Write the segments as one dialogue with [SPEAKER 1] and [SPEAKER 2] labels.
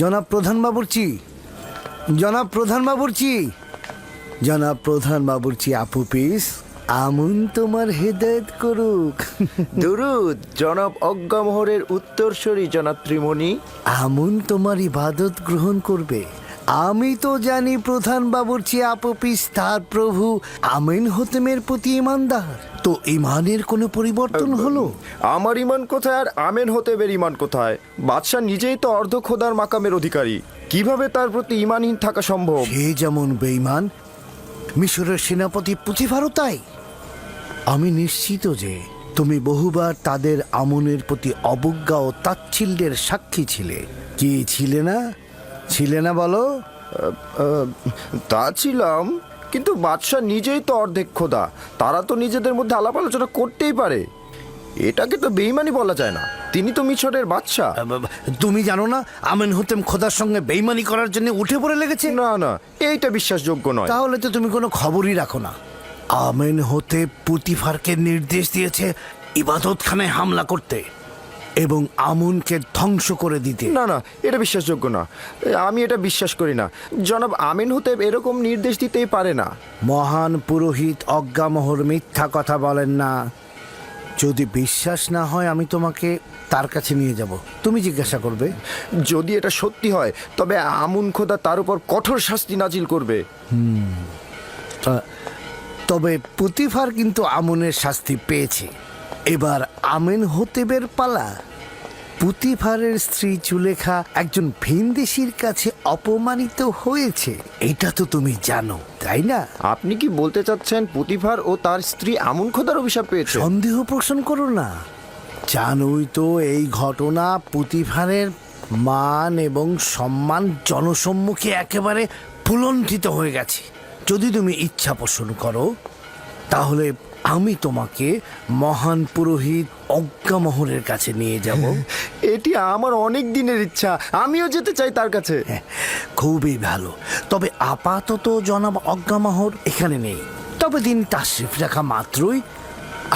[SPEAKER 1] জনাব প্রধান বাবুর্চি, জনাব প্রধান বাবুর্চি, জনাব প্রধান বাবুর্চি আপুপিস, আমুন তোমার হেদায়েত করুক।
[SPEAKER 2] দুরুদ জনাব অজ্ঞামোহরের উত্তরসূরি জনাব ত্রিমণি।
[SPEAKER 1] আমুন তোমার ইবাদত গ্রহণ করবে। আমি তো জানি প্রধান বাবুর্চি আপুপিস তার প্রভু আমিন হতেমের প্রতি ইমানদার। তো ইমানের কোনো পরিবর্তন হলো?
[SPEAKER 2] আমার ইমান কোথায় আর আমেন হতেবের ইমান কোথায়? বাদশাহ নিজেই তো অর্ধ খোদার মাকামের অধিকারী, কিভাবে তার প্রতি ইমানহীন থাকা সম্ভব?
[SPEAKER 1] সে যেমন বেঈমান, মিশরের সেনাপতি পুতিফারও তাই। আমি নিশ্চিত যে তুমি বহুবার তাদের আমনের প্রতি অবজ্ঞা ও তাচ্ছিল্যের সাক্ষী ছিলে। কি ছিলে না, ছিলে না বলো?
[SPEAKER 2] তা ছিলাম, কিন্তু বাদশাহ নিজেই তো অর্ধেক খোদা, তারা তো নিজেদের মধ্যে আলাপ আলোচনা করতেই পারে। এটাকে তো বেঈমানি বলা যায় না, তিনি তো মিশরের বাদশাহ।
[SPEAKER 1] তুমি জানো না আমিন হতেম খোদার সঙ্গে বেঈমানি করার জন্য উঠে পড়ে লেগেছে?
[SPEAKER 2] না না, এইটা বিশ্বাসযোগ্য নয়।
[SPEAKER 1] তাহলে তো তুমি কোনো খবরই রাখো না। আমিন হতে পুতিফারকে নির্দেশ দিয়েছে ইবাদতখানায় হামলা করতে এবং আমুনকে ধ্বংস করে দিতে।
[SPEAKER 2] না না, এটা বিশ্বাসযোগ্য না, আমি এটা বিশ্বাস করি না। জনাব আমিন হতেব এরকম নির্দেশ দিতেই পারে না।
[SPEAKER 1] মহান পুরোহিত অজ্ঞামোহর মিথ্যা কথা বলেন না। যদি বিশ্বাস না হয় আমি তোমাকে তার কাছে নিয়ে যাব, তুমি জিজ্ঞাসা করবে।
[SPEAKER 2] যদি এটা সত্যি হয় তবে আমুন খোদা তার উপর কঠোর শাস্তি নাজিল করবে।
[SPEAKER 1] তবে পুতিফার কিন্তু আমুনের শাস্তি পেয়েছে, এবার আমিন হতেবের পালা। পুতিফারের স্ত্রী জুলেখা একজন ভিনদেশীর কাছে অপমানিত হয়েছে, এটা তো তুমি জানো, তাই না?
[SPEAKER 2] আপনি কি বলতে চাচ্ছেন পুতিফার ও তার স্ত্রী আমুন খোদার অভিশাপ পেয়েছে?
[SPEAKER 1] সন্দেহ পোষণ করো না। জানোই তো এই ঘটনা পুতিফারের মান এবং সম্মান জনসম্মুখে একেবারে ফুলন্ঠিত হয়ে গেছে। যদি তুমি ইচ্ছা পোষণ করো তাহলে আমি তোমাকে মহান পুরোহিত অজ্ঞামোহরের কাছে নিয়ে যাব।
[SPEAKER 2] এটি আমার অনেক দিনের ইচ্ছা, আমিও যেতে চাই তার কাছে।
[SPEAKER 1] খুবই ভালো। তবে আপাতত জনাব অজ্ঞামোহর এখানে নেই, তবে দিন তাশরিফ রাখা মাত্রই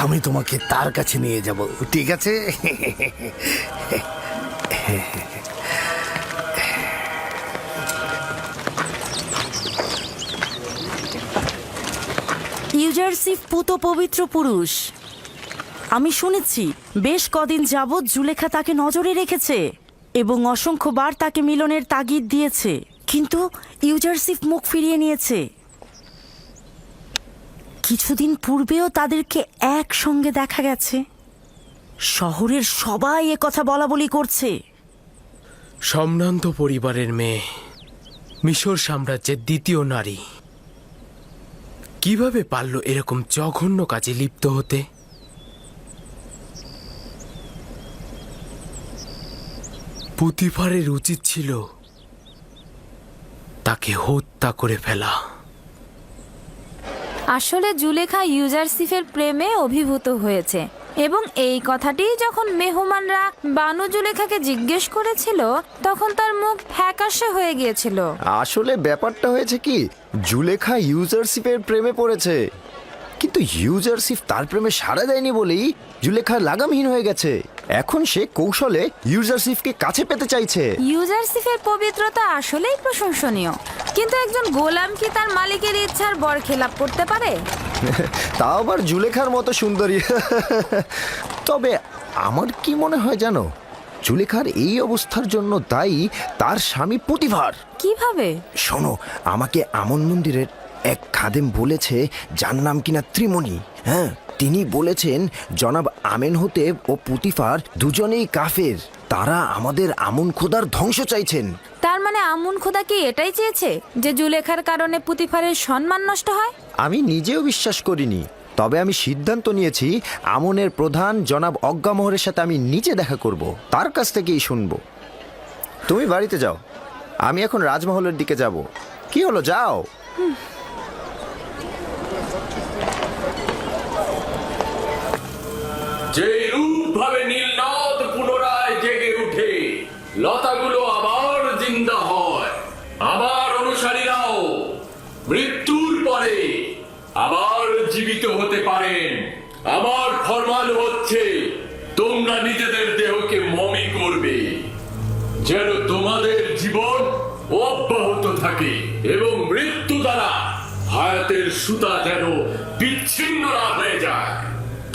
[SPEAKER 1] আমি তোমাকে তার কাছে নিয়ে যাব, ঠিক আছে?
[SPEAKER 3] ইউজারসিফ পুত পবিত্র পুরুষ। আমি শুনেছি বেশ কদিন যাবৎ জুলেখা তাকে নজরে রেখেছে এবং অসংখ্যবার তাকে মিলনের তাগিদ দিয়েছে, কিন্তু ইউজারসিফ মুখ ফিরিয়ে নিয়েছে। কিছুদিন পূর্বেও তাদেরকে একসঙ্গে দেখা গেছে। শহরের সবাই একথা বলা বলি করছে।
[SPEAKER 4] সম্ভ্রান্ত পরিবারের মেয়ে, মিশর সাম্রাজ্যের দ্বিতীয় নারী, কিভাবে পারল এরকম জঘন্য কাজে লিপ্ত হতে? পুতিফারের উচিত ছিল তাকে হত্যা করে ফেলা।
[SPEAKER 5] আসলে জুলেখা ইউজারসিফের প্রেমে অভিভূত হয়েছে এবং এই কথাটি যখন মেহমানরা বানু জুলেখাকে জিজ্ঞেস করেছিল তখন তার মুখ ফ্যাকাশে হয়ে গিয়েছিল।
[SPEAKER 2] আসলে ব্যাপারটা হয়েছে কি, জুলেখা ইউজারসিফের প্রেমে পড়েছে, কিন্তু ইউজারসিফ তার প্রেমে সাড়া দেয়নি বলেই জুলেখা লাগামহীন হয়ে গেছে। এখন সে কৌশলে ইউজারসিফকে কাছে পেতে চাইছে।
[SPEAKER 5] ইউজারসিফের পবিত্রতা আসলেই প্রশংসনীয়, কিন্তু একজন গোলাম কি তার মালিকের ইচ্ছার বরখেলাপ করতে পারে?
[SPEAKER 2] তা আবার জুলেখার মতো সুন্দরী। তবে আমার কি মনে হয় জানো, জুলেখার এই অবস্থার জন্য দায়ী তার স্বামী পুতিফার।
[SPEAKER 5] কিভাবে?
[SPEAKER 2] শোনো, আমাকে আমন মন্দিরের এক খাদেম বলেছে, যার নাম কিনা ত্রিমণি। হ্যাঁ, তিনি বলেছেন জনাব আমেন হতেব ও পুতিফার দুজনেই কাফের, তারা আমাদের আমন খোদার ধ্বংস চাইছেন।
[SPEAKER 5] তার মানে আমুন খোদা কি এটাই চেয়েছে যে জুলেখার কারণে পুতিফারের সম্মান নষ্ট হয়?
[SPEAKER 2] আমি নিজেও বিশ্বাস করিনি, তবে আমি সিদ্ধান্ত নিয়েছি আমনের প্রধান জনাব অজ্ঞামোহরের সাথে আমি নিজে দেখা করব, তার কাছ থেকেই শুনবো। তুমি বাড়িতে যাও, আমি এখন রাজমহলের দিকে যাব। কি হলো, যাও।
[SPEAKER 6] যে রূপ ভাবে নীলনদ পুনরায় জেগে উঠে, লতাগুলো আবার জিন্দা হয়, আমার অনুসারীরাও মৃত্যুর পরে আবার জীবিত হতে পারেন। আমার ফরমান হচ্ছে তোমরা নিজেদের দেহকে মমি করবে, যেন তোমাদের জীবন অব্যাহত থাকে এবং মৃত্যু দ্বারা হায়াতের সুতা যেন বিচ্ছিন্ন না হয়ে যায়।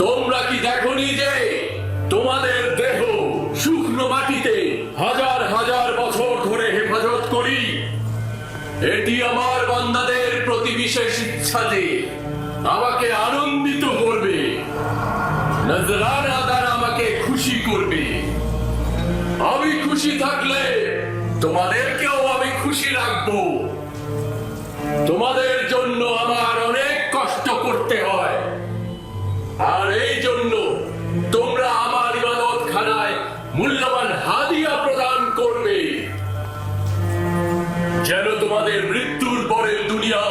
[SPEAKER 6] তোমরা কি দেখনি যে তোমাদের দেহ শুকনো মাটিতে হাজার হাজার বছর ধরে হেফাজত করি? এটি আমার বান্দাদের প্রতি বিশেষ ইচ্ছা যে আমাকে আনন্দিত করবে, নজরানা দ্বারা আমাকে খুশি করবে। আমি খুশি থাকলে তোমাদেরকেও আমি খুশি রাখবো। তোমাদের জন্য আমার অনেক কষ্ট করতে হয়, আর এই জন্য তোমরা আমার ইবাদতখানায় মূল্যবান হাদিয়া প্রদান করবে, যেন তোমাদের মৃত্যুর পরের দুনিয়া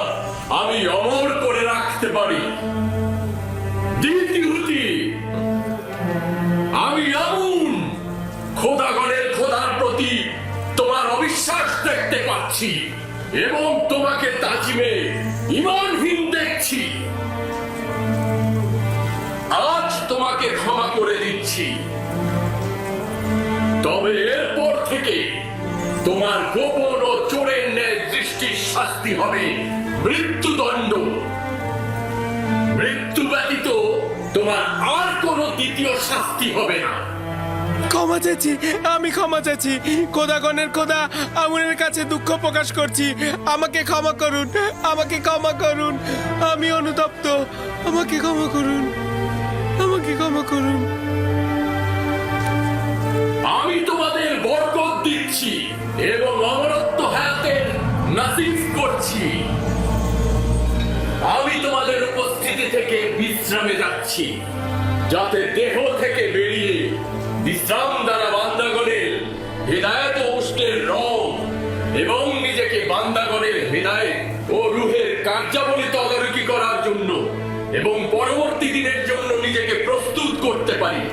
[SPEAKER 6] আমি অমর করে রাখতে পারি। দ্বিতীয়টি, আমি আমুন খোদাগণের খোদার প্রতি তোমার অবিশ্বাস দেখতে পাচ্ছি এবং তোমাকে তাজিমে ঈমানহীন দেখছি। আজ তোমাকে ক্ষমা করে দিচ্ছি, তবে এরপর থেকে তোমার গোপন ও চোরের ন্যায় দৃষ্টির শাস্তি হবে মৃত্যুদণ্ড। মৃত্যু ব্যতীত তোমার আর কোনো দ্বিতীয় শাস্তি হবে না।
[SPEAKER 4] ক্ষমা চাচ্ছি, আমি ক্ষমা চাচ্ছি। খোদাগণের খোদা আমুনের কাছে দুঃখ প্রকাশ করছি। আমাকে ক্ষমা করুন, আমাকে ক্ষমা করুন। আমি অনুতপ্ত, আমাকে ক্ষমা করুন, আমাকে ক্ষমা করুন।
[SPEAKER 6] আমি তোমাদের বরকত দিচ্ছি এবং অমরত্ব হায়াতের নাসিব করছি। আমি তোমাদের উপস্থিতি থেকে বিশ্রামে যাচ্ছি, যাতে দেহ থেকে বেরিয়ে বিশ্রাম দ্বারা বান্দাগণের হৃদায়ত ও উষ্ণের রং এবং নিজেকে বান্দাগণের হৃদায়ত ও রুহের কার্যাবলী তদারকি করার জন্য এবং পরবর্তী দিনের জন্য নিজেকে প্রস্তুত করতে পারি।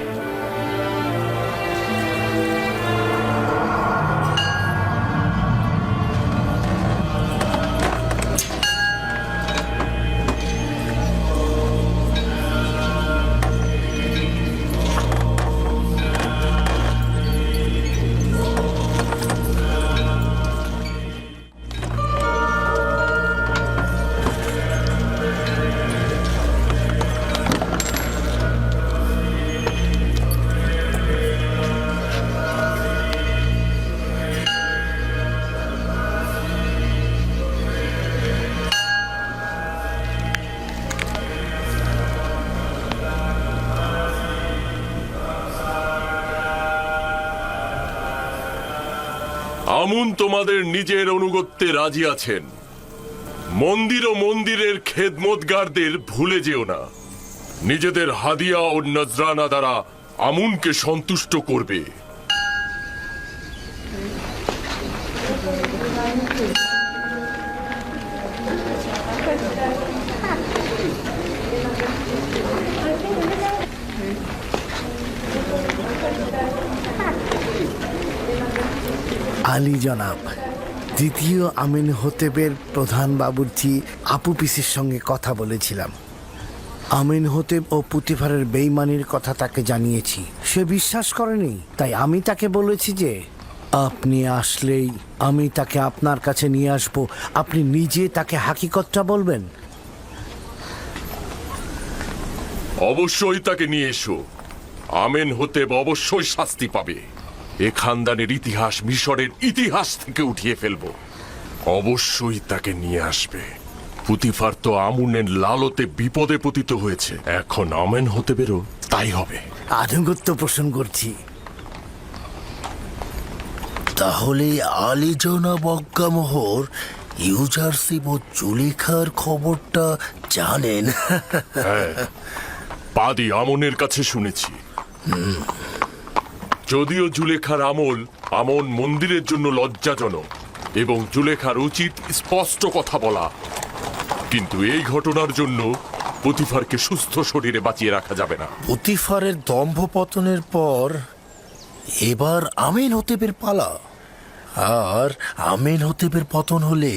[SPEAKER 7] আমুন তোমাদের নিজের অনুগত্যে রাজি আছেন। মন্দির ও মন্দিরের খেদমতগারদের ভুলে যেও না। নিজেদের হাদিয়া ও নজরানা দ্বারা আমুনকে সন্তুষ্ট করবে।
[SPEAKER 1] আলী জনাব, দ্বিতীয় আমিন হোতেবের প্রধান বাবুর্চি আপু পিসির সঙ্গে কথা বলেছিলাম। আমিন হোতেব ও পুতিফারের বেইমানির কথা তাকে জানিয়েছি। সে বিশ্বাস করেনি, তাই আমি তাকে বলেছি যে আপনি আসলেই আমি তাকে আপনার কাছে নিয়ে আসব। আপনি নিজে তাকে হাকিকতটা বলবেন।
[SPEAKER 7] অবশ্যই তাকে নিয়ে এসো। আমেন হোতেব অবশ্যই শাস্তি পাবে। এ খানদানের ইতিহাস মিশরের ইতিহাস থেকে উঠিয়ে ফেলবো। অবশ্যই তাকে নিয়ে আসবে। পুতিফার তো আমুনের লালতে বিপদে পতিত হয়েছে, এখন আমেন হোতেবেরও তাই হবে।
[SPEAKER 1] আনুগত্য পোষণ করছি।
[SPEAKER 8] তাহলে আলী জনাব অজ্ঞামোহর ইউজারশিপ ও জুলেখার খবরটা জানেন?
[SPEAKER 7] হ্যাঁ, পাদি আমনের কাছে শুনেছি। যদিও জুলেখার আমন মন্দিরের জন্য লজ্জাজনক এবং জুলেখার উচিত স্পষ্ট কথা বলা, কিন্তু এই ঘটনার জন্য পুতিফারকে সুস্থ শরীরে বাঁচিয়ে রাখা যাবে না।
[SPEAKER 8] পুতিফারের দম্ভ পতনের পর এবার আমিন হোতেবের পালা। আর আমিন হোতেবের পতন হলে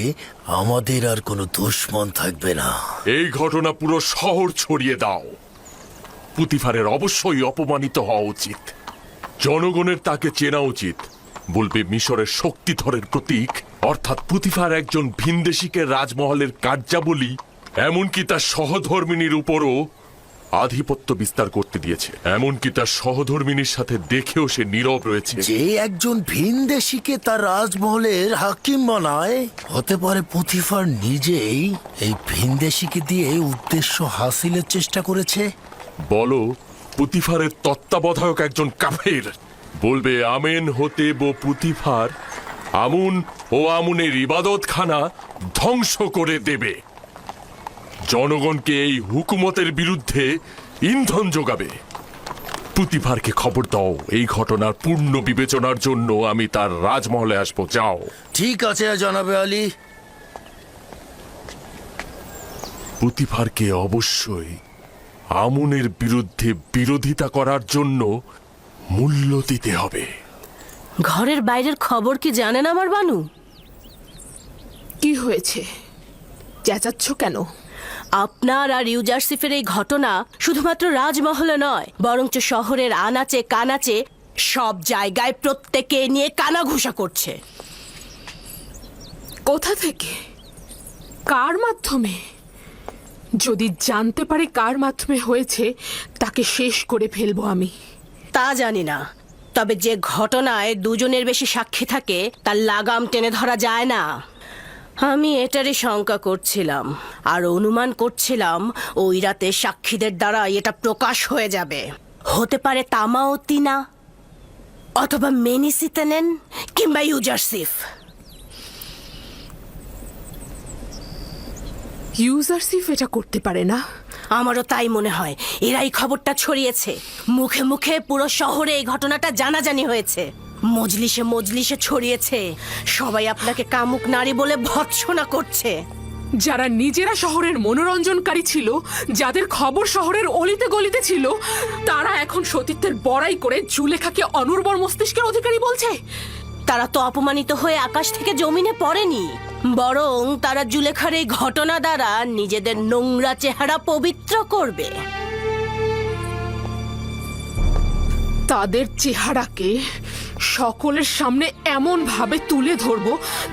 [SPEAKER 8] আমাদের আর কোনো দুশমন থাকবে না।
[SPEAKER 7] এই ঘটনা পুরো শহর ছড়িয়ে দাও। পুতিফারের অবশ্যই অপমানিত হওয়া উচিত। জনগণের তাকে চেনা উচিত। বলবে মিশরের শক্তিধরের প্রতীক অর্থাৎ পুতিফার একজন ভিনদেশীকে রাজমহলের কার্যাবলী এমনকি তার সহধর্মিনীর উপরও আধিপত্য বিস্তার করতে দিয়েছে। এমনকি তার সহধর্মিনীর সাথে দেখেও সে নীরব রয়েছে।
[SPEAKER 8] যে একজন ভিনদেশীকে তার রাজমহলের হাকিম বানায়, হতে পারে পুতিফার নিজেই এই ভিনদেশীকে দিয়ে উদ্দেশ্য হাসিলের চেষ্টা করেছে।
[SPEAKER 7] বলো পুতিফারের তত্ত্বাবধায়ক একজন কাফের বলবে আমেন হতেব ও পুতিফার আমুন ও আমুনের ইবাদতখানা ধ্বংস করে দেবে, জনগণকে এই হুকুমতের বিরুদ্ধে ইন্ধন যোগাবে। পুতিফারকে খবর দাও, এই ঘটনার পূর্ণ বিবেচনার জন্য আমি তার রাজমহলে আসবো। যাও।
[SPEAKER 8] ঠিক আছে জনাবে আলী।
[SPEAKER 7] পুতিফারকে অবশ্যই আমুনের বিরুদ্ধে বিরোধিতা করার জন্য মূল্য দিতে হবে।
[SPEAKER 9] ঘরের বাইরের খবর কি জানেন আমার বানু?
[SPEAKER 10] কি হয়েছে? চেঁচাচ্ছ কেন?
[SPEAKER 9] আপনার আর ইউজারসিফের এই ঘটনা শুধুমাত্র রাজমহলে নয়, বরঞ্চ শহরের আনাচে কানাচে সব জায়গায় প্রত্যেকে নিয়ে কানাঘুষা করছে।
[SPEAKER 10] কোথা থেকে? কার মাধ্যমে? যদি জানতে পারে কার মাধ্যমে হয়েছে, তাকে শেষ করে ফেলবো আমি।
[SPEAKER 9] তা জানি না, তবে যে ঘটনায় দুজনের বেশি সাক্ষী থাকে তার লাগাম টেনে ধরা যায় না। আমি এটারই শঙ্কা করছিলাম আর অনুমান করছিলাম ওই রাতে সাক্ষীদের দ্বারা এটা প্রকাশ হয়ে যাবে। হতে পারে তামাওতিনা অথবা মেনিসিতেনেন কিংবা ইউজারসিফ।
[SPEAKER 10] ইউজারসিফ এটা করতে পারে না।
[SPEAKER 9] আমারও তাই মনে হয়। এরাই খবরটা ছড়িয়েছে, মুখে মুখে পুরো শহরে এই ঘটনাটা জানাজানি হয়েছে, মজলিসে মজলিসে ছড়িয়েছে। সবাই আপনাকে কামুক নারী বলে ভৎসনা করছে।
[SPEAKER 10] যারা নিজেরা শহরের মনোরঞ্জনকারী ছিল, যাদের খবর শহরের অলিতে গলিতে ছিল, তারা এখন সতীত্বের বড়াই করে জুলেখাকে অনুর্বর মস্তিষ্কের অধিকারী বলছে।
[SPEAKER 9] তারা তো অপমানিত হয়ে আকাশ থেকে জমিনে পড়েনি, বরং তারা জুলেখার এই ঘটনা দ্বারা নিজেদের নোংরা চেহারা পবিত্র করবে।
[SPEAKER 10] তাদের চেহারাকে সকলের সামনে এমন ভাবে তুলে ধরবো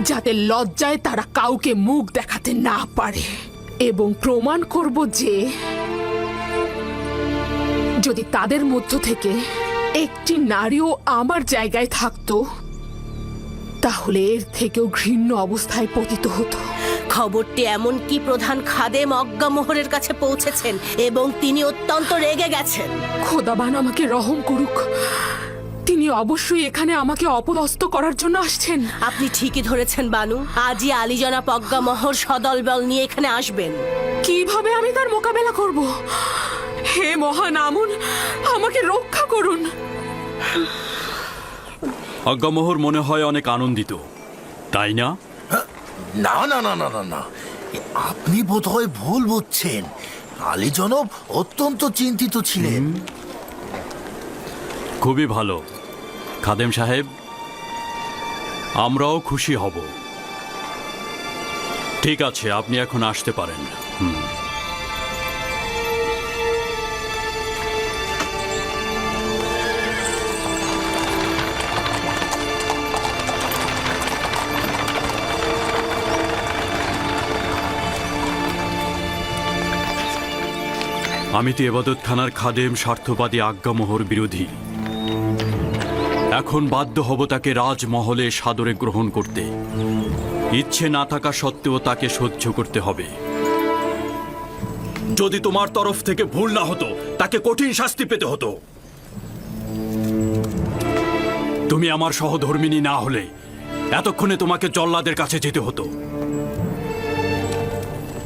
[SPEAKER 10] যাতে লজ্জায় তারা কাউকে মুখ দেখাতে না পারে, এবং প্রমাণ করব যে যদি তাদের মধ্য থেকে একটি নারীও আমার জায়গায় থাকতো, তাহলে এর থেকেও ঘৃণ্য অবস্থায় পতিত হতো।
[SPEAKER 9] খবরটি এমনকি প্রধান খাদেম অজ্ঞামোহরের কাছে পৌঁছেছেন এবং তিনি অত্যন্ত রেগে গেছেন।
[SPEAKER 10] খোদাবান আমাকে রহম করুক, তিনি অবশ্যই এখানে আমাকে অপদস্থ করার জন্য আসছেন।
[SPEAKER 9] আপনি ঠিকই ধরেছেন বানু, আজই আলী জনাব অজ্ঞামোহর সদলবল নিয়ে এখানে আসবেন।
[SPEAKER 10] কিভাবে আমি তার মোকাবেলা করব? হে মহান আমুন, আমাকে রক্ষা করুন।
[SPEAKER 11] অজ্ঞামোহর মনে হয় অনেক আনন্দিত, তাই না?
[SPEAKER 8] না না না না না না, আপনি বোধহয় ভুল বুঝছেন। আলী জনাব অত্যন্ত চিন্তিত ছিলেন।
[SPEAKER 11] খুবই ভালো খাদেম সাহেব, আমরাও খুশি হব। ঠিক আছে, আপনি এখন আসতে পারেন। আমি তো এবাদতখানার খাদেম স্বার্থবাদী আজ্ঞামোহর বিরোধী। এখন বাধ্য হব তাকে রাজমহলে সাদরে গ্রহণ করতে। ইচ্ছে না থাকা সত্ত্বেও তাকে সহ্য করতে হবে। যদি তোমার তরফ থেকে ভুল না হতো, তাকে কঠিন শাস্তি পেতে হতো। তুমি আমার সহধর্মিনী না হলে এতক্ষণে তোমাকে জল্লাদের কাছে যেতে হতো।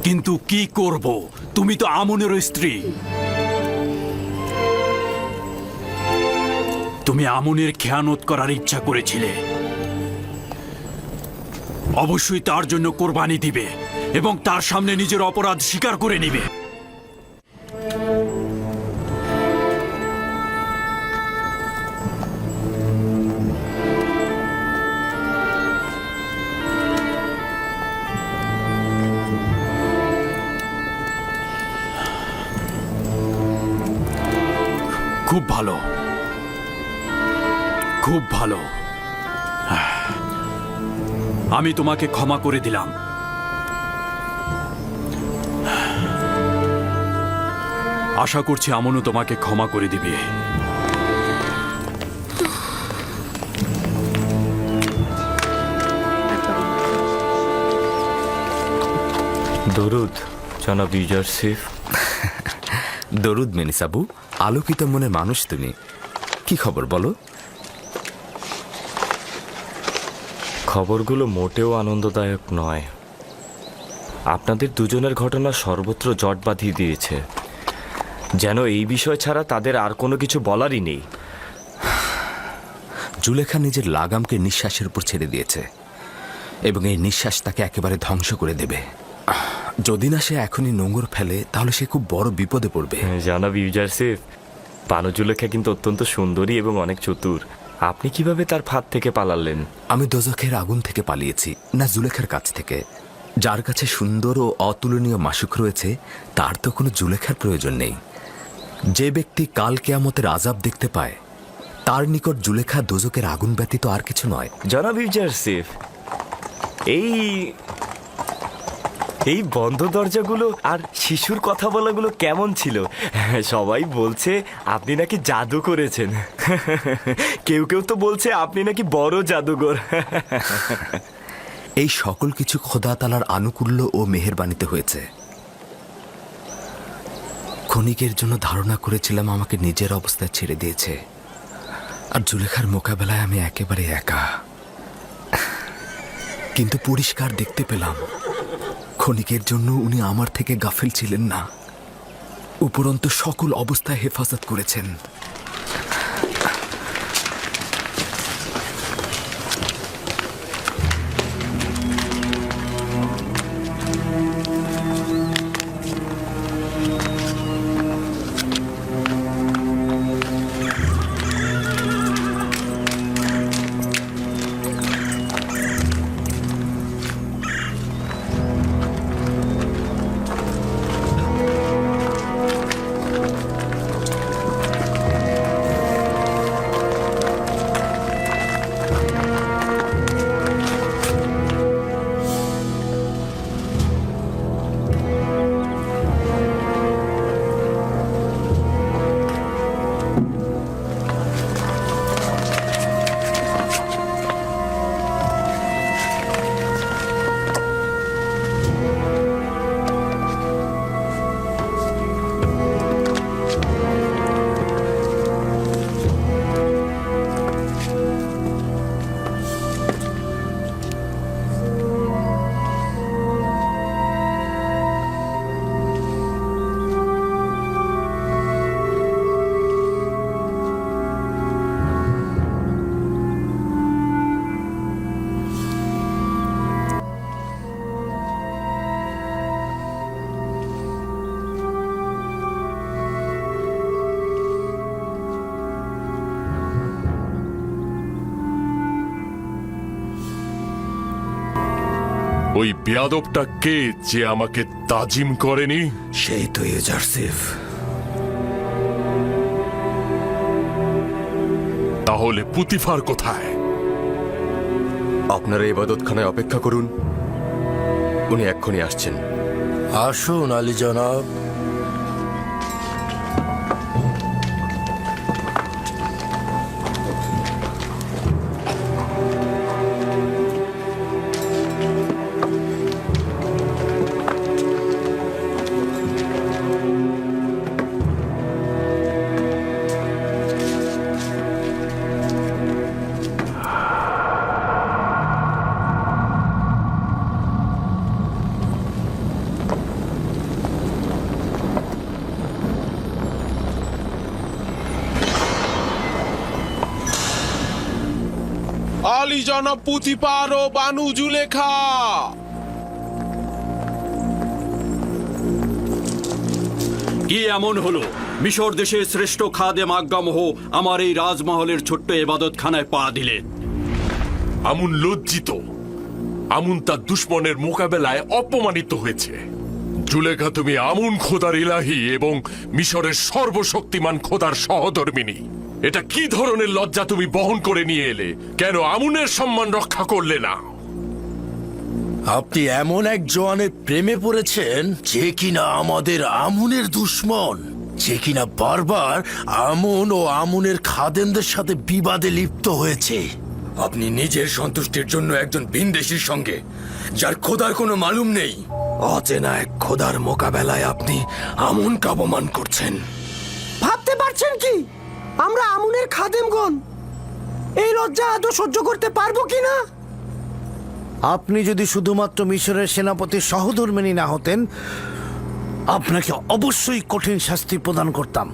[SPEAKER 11] কিন্তু কি করব, তুমি তো আমুনের স্ত্রী। তুমি আমুনের খেয়ানত করার ইচ্ছা করেছিলে, অবশ্যই তার জন্য কোরবানি দিবে এবং তার সামনে নিজের অপরাধ স্বীকার করে নিবে। খুব ভালো, খুব ভালো। আমি তোমাকে ক্ষমা করে দিলাম। আশা করছি আমনও তোমাকে ক্ষমা করে দিবে।
[SPEAKER 12] দরুদ জনাব ইউজারসিফ। দরুদ মেনিসাবু, আলোকিত মনের মানুষ তুমি। কি খবর বলো? খবরগুলো মোটেও আনন্দদায়ক নয়। আপনাদের দুজনের ঘটনা সর্বত্র জট বাঁধিয়ে দিয়েছে, যেন এই বিষয় ছাড়া তাদের আর কোনো কিছু বলারই নেই। জুলেখা নিজের লাগামকে নিঃশ্বাসের উপর ছেড়ে দিয়েছে এবং এই নিঃশ্বাস তাকে একেবারে ধ্বংস করে দেবে। যদি না সে এখনই নোঙর ফেলে তাহলে সে খুব বড় বিপদে পড়বে।
[SPEAKER 13] জনাব ইউজারসিফ, বানু জুলেখা কিন্তু অত্যন্ত সুন্দরী এবং অনেক চতুর। আপনি কিভাবে তার ফাঁদ থেকে পালালেন?
[SPEAKER 12] আমি দোজখের আগুন থেকে পালিয়েছি, না জুলেখার কাছ থেকে। যার কাছে সুন্দর ও অতুলনীয় মাসুক রয়েছে তার তো কোনো জুলেখার প্রয়োজন নেই। যে ব্যক্তি কাল কিয়ামতের আযাব দেখতে পায় তার নিকট জুলেখা দোজখের আগুন ব্যতীত আর কিছু নয়।
[SPEAKER 13] জনাব ইউজারসিফ, এই বন্ধ দরজাগুলো আর শিশুর কথা বলাগুলো কেমন ছিল? সবাই বলছে আপনি নাকি জাদু করেছেন। কেউ কেউ তো বলছে আপনি নাকি বড় জাদুঘর।
[SPEAKER 12] এই সকল কিছু খোদা তাআলার আনুকূল্য ও মেহেরবানিতে হয়েছে। ক্ষণিকের জন্য ধারণা করেছিলাম আমাকে নিজের অবস্থায় ছেড়ে দিয়েছে, আর জুলেখার মোকাবেলায় আমি একেবারে একা। কিন্তু পরিষ্কার দেখতে পেলাম ক্ষণিকের জন্য উনি আমার থেকে গাফিল ছিলেন না, উপরন্তু সকল অবস্থায় হেফাজত করেছেন।
[SPEAKER 7] ওই বেয়াদবটা কে যে আমাকে তাজিম করেনি?
[SPEAKER 12] সেই তো ইউজারসিফ।
[SPEAKER 7] তাহলে পুতিফার কোথায়?
[SPEAKER 6] আপনারা ইবাদতখানায় অপেক্ষা করুন, উনি এক্ষুনি আসছেন।
[SPEAKER 8] আসুন আলী জনাব।
[SPEAKER 4] আলী জনাব পুতিপার ও বানু জুলেখা।
[SPEAKER 11] কি এমন হলো মিশর দেশের শ্রেষ্ঠ খাদেম আজ্ঞামোহ আমার এই রাজমহলের ছোট্ট ইবাদতখানায় পা দিলেন?
[SPEAKER 7] আমুন লজ্জিত। আমুন তার দুশ্মনের মোকাবেলায় অপমানিত হয়েছে। জুলেখা, তুমি আমুন খোদার ইলাহি এবং মিশরের সর্বশক্তিমান খোদার সহধর্মিনী। এটা কি ধরনের লজ্জা তুমি বহন করে নিয়ে এলে? কেন আমুনের সম্মান রক্ষা করলে না?
[SPEAKER 8] আপনি এমন এক জওয়ানের প্রেমে পড়েছেন যে কিনা আমাদের আমুনের দুশ্মন, যে কিনা বারবার আমুন ও আমুনের খাদেমদের সাথে বিবাদে লিপ্ত হয়েছে।
[SPEAKER 12] আপনি নিজের সন্তুষ্টির জন্য একজন ভিনদেশীর সঙ্গে, যার খোদার কোনো মালুম নেই, অচেনা এক খোদার মোকাবেলায় আপনি আমুনকে অপমান করছেন।
[SPEAKER 1] ভাবতে পারছেন কি আমরা আমুনের খাদেমগণ এই লজ্জা আদৌ সহ্য করতে পারবো কিনা? আপনি যদি শুধুমাত্র মিশরের সেনাপতির সহধর্মিণী না হতেন, আপনাকে অবশ্যই কঠিন শাস্তি প্রদান করতাম।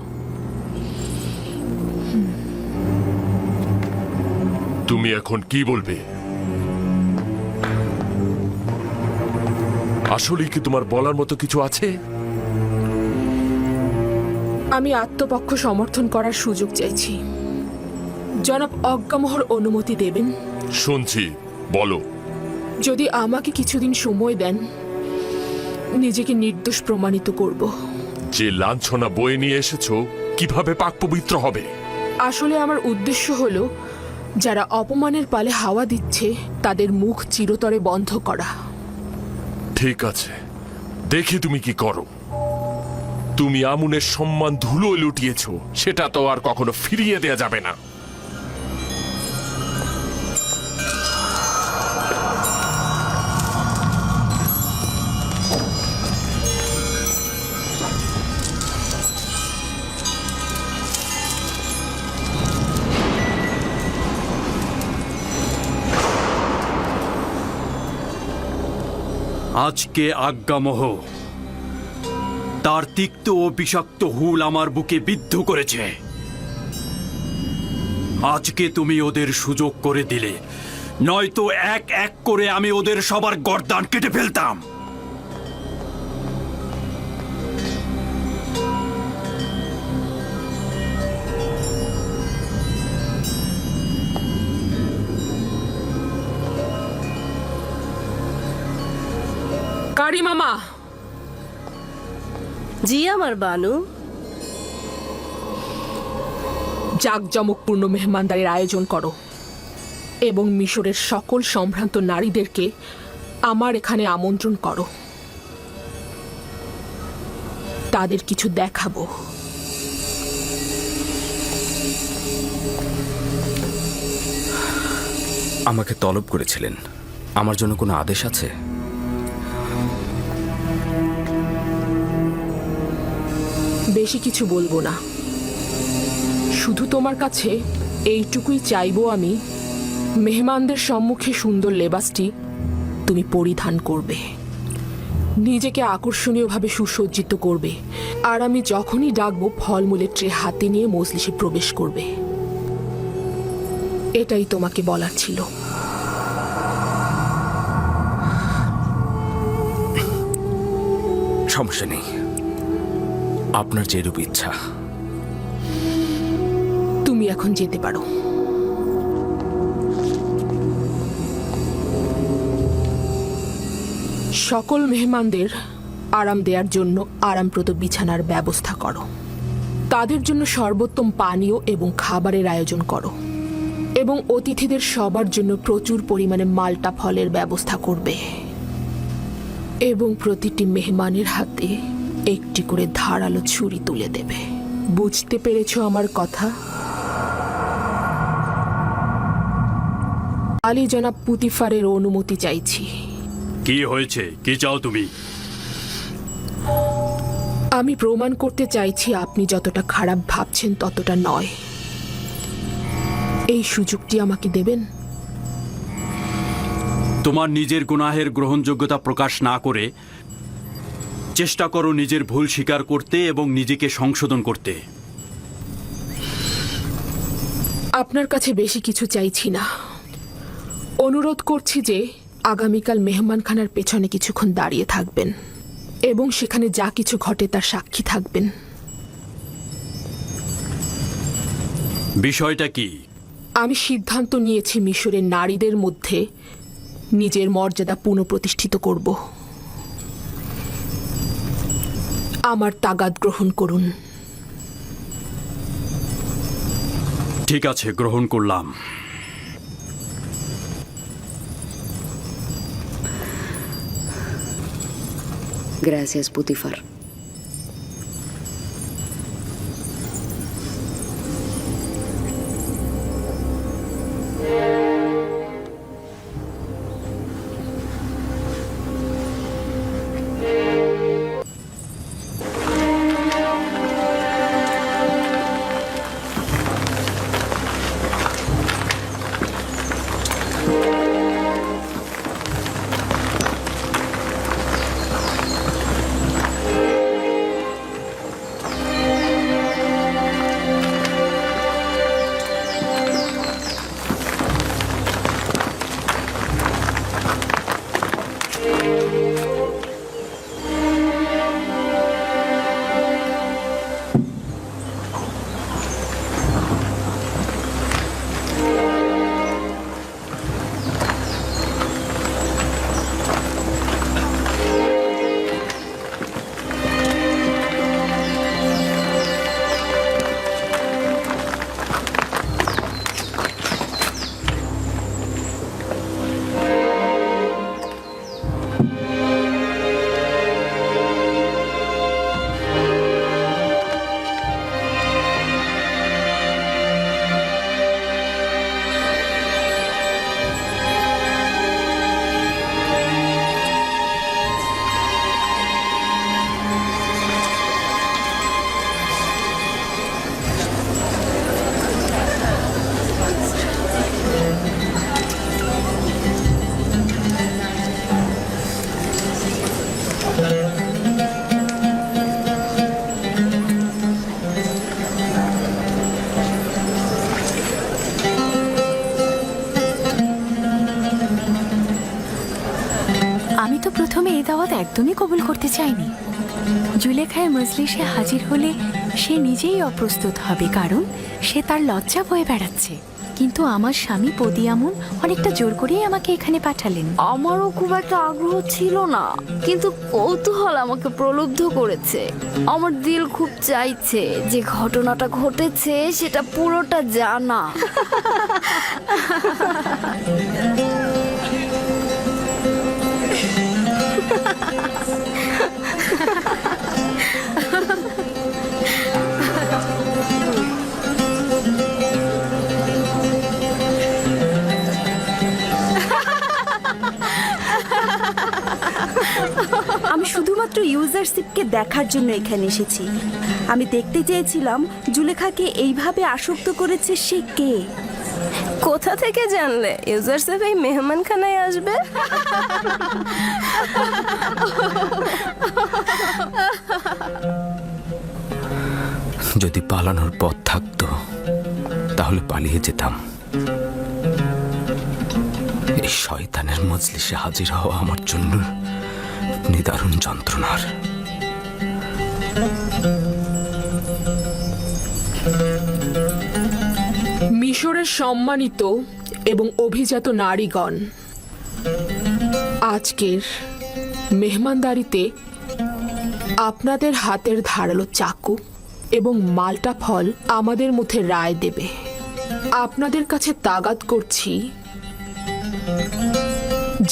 [SPEAKER 7] তুমি এখন কি বলবে? আসলে কি তোমার বলার মতো কিছু আছে?
[SPEAKER 10] আমি আত্মপক্ষ সমর্থন করার সুযোগ চাইছি। জনাব অজ্ঞামোহর অনুমতি দেবেন?
[SPEAKER 7] শুনছি, বলো।
[SPEAKER 10] যদি আমাকে কিছুদিন সময় দেন, নিজেকে নির্দোষ প্রমাণিত করব।
[SPEAKER 7] যে লাঞ্ছনা বয়ে নিয়ে এসেছো কিভাবে পাক পবিত্র হবে?
[SPEAKER 10] আসলে আমার উদ্দেশ্য হলো যারা অপমানের পালে হাওয়া দিচ্ছে তাদের মুখ চিরতরে বন্ধ করা।
[SPEAKER 7] ঠিক আছে, দেখি তুমি কি করো। তুমি আমুনের সম্মান ধুলো লুটিয়েছো, সেটা তো আর কখনো ফিরিয়ে দেয়া যাবে না।
[SPEAKER 11] আজকে আজ্ঞামোহ তার তিক্ত ও বিষাক্ত হুল আমার বুকে বিদ্ধ করেছে। আজকে তুমি ওদের সুযোগ করে দিলে, নয়তো এক এক করে আমি ওদের সবার গর্দান কেটে ফেলতাম।
[SPEAKER 10] কারি মামা।
[SPEAKER 9] জি আমার বানু।
[SPEAKER 10] জাঁকজমকপূর্ণ মেহমানদারির আয়োজন করো এবং মিশরের সকল সম্ভ্রান্ত নারীদেরকে আমার এখানে আমন্ত্রণ করো। তাদের কিছু দেখাবো।
[SPEAKER 12] আমাকে তলব করেছিলেন, আমার জন্য কোনো আদেশ আছে?
[SPEAKER 10] বেশি কিছু বলবো না, শুধু তোমার কাছে এইটুকুই চাইবো আমি, মেহমানদের সম্মুখে সুন্দর লেবাসটি তুমি পরিধান করবে, নিজেকে আকর্ষণীয়ভাবে সুসজ্জিত করবে, আর আমি যখনই ডাকবো ফলমূলের ট্রে হাতে নিয়ে মজলিসে প্রবেশ করবে। এটাই তোমাকে বলার ছিল।
[SPEAKER 12] সমস্যা নেই, আপনার যেরূপ ইচ্ছা।
[SPEAKER 10] তুমি এখন যেতে পারো। সকল মেহমানদের আরাম দেওয়ার জন্য আরামপ্রদ বিছানার ব্যবস্থা করো। তাদের জন্য সর্বোত্তম পানীয় এবং খাবারের আয়োজন করো এবং অতিথিদের সবার জন্য প্রচুর পরিমাণে মাল্টা ফলের ব্যবস্থা করবে এবং প্রতিটি মেহমানের হাতে একটি করে ধারালো ছুরি তুলে দেবে। বুঝতে পেরেছো আমার কথা? আলী জনাব পুতিফারের অনুমতি চাইছি।
[SPEAKER 11] কি হয়েছে? কি চাও তুমি?
[SPEAKER 10] আমি প্রমাণ করতে চাইছি আপনি যতটা খারাপ ভাবছেন ততটা নয়। এই সুযোগটি আমাকে দেবেন?
[SPEAKER 11] তোমার নিজের গুনাহের গ্রহণযোগ্যতা প্রকাশ না করে চেষ্টা করো নিজের ভুল স্বীকার করতে এবং নিজেকে সংশোধন করতে।
[SPEAKER 10] আপনার কাছে বেশি কিছু চাইছি না। অনুরোধ করছি যে আগামীকাল মেহমানখানার পেছনে কিছুক্ষণ দাঁড়িয়ে থাকবেন এবং সেখানে যা কিছু ঘটে তার সাক্ষী থাকবেন।
[SPEAKER 11] বিষয়টা কি?
[SPEAKER 10] আমি সিদ্ধান্ত নিয়েছি মিশরের নারীদের মধ্যে নিজের মর্যাদা পুনঃপ্রতিষ্ঠিত করব। আমার তাগাদ গ্রহণ করুন।
[SPEAKER 11] ঠিক আছে, গ্রহণ করলাম।
[SPEAKER 14] Gracias, Putifar.
[SPEAKER 5] আমি তো প্রথমে এই দাওয়াত একদমই কবুল করতে চাইনি। জুলেখায় মজলিসে হাজির হলে সে নিজেই অপ্রস্তুত হবে, কারণ সে তার লজ্জা বয়ে বেড়াচ্ছে। কিন্তু আমার স্বামী পদিয়ামুন অনেকটা জোর করেই আমাকে এখানে পাঠালেন।
[SPEAKER 15] আমারও খুব একটা আগ্রহ ছিল না, কিন্তু কৌতূহল আমাকে প্রলুব্ধ করেছে। আমার দিল খুব চাইছে যে ঘটনাটা ঘটেছে সেটা পুরোটা জানা।
[SPEAKER 3] আমি শুধুমাত্র ইউজারশিপকে দেখার জন্য এখানে এসেছি। আমি দেখতে চেয়েছিলাম জুলেখাকে এইভাবে আসক্ত করেছে সে কে।
[SPEAKER 15] কোথা থেকে জানলে ইউজারসেফ এই মেহমানখানায় আসবে?
[SPEAKER 12] যদি পালানোর পথ থাকতো তাহলে পালিয়ে যেতাম। এই শয়তানের মজলিসে হাজির হওয়া আমার জন্য নিদারুণ যন্ত্রণার।
[SPEAKER 10] মিশরের সম্মানিত এবং অভিজাত নারীগণ, আজকের মেহমানদারিতে আপনাদের হাতের ধারালো চাকু এবং মাল্টা ফল আমাদের মধ্যে রায় দেবে। আপনাদের কাছে তাগাদ করছি,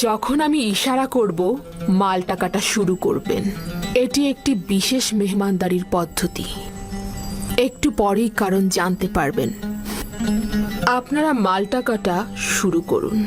[SPEAKER 10] যখন আমি ইশারা করব মালটা কাটা শুরু করবেন। এটি একটি বিশেষ মেহমানদারির পদ্ধতি। একটু পরেই কারণ জানতে পারবেন। আপনারা মালটা কাটা শুরু করুন।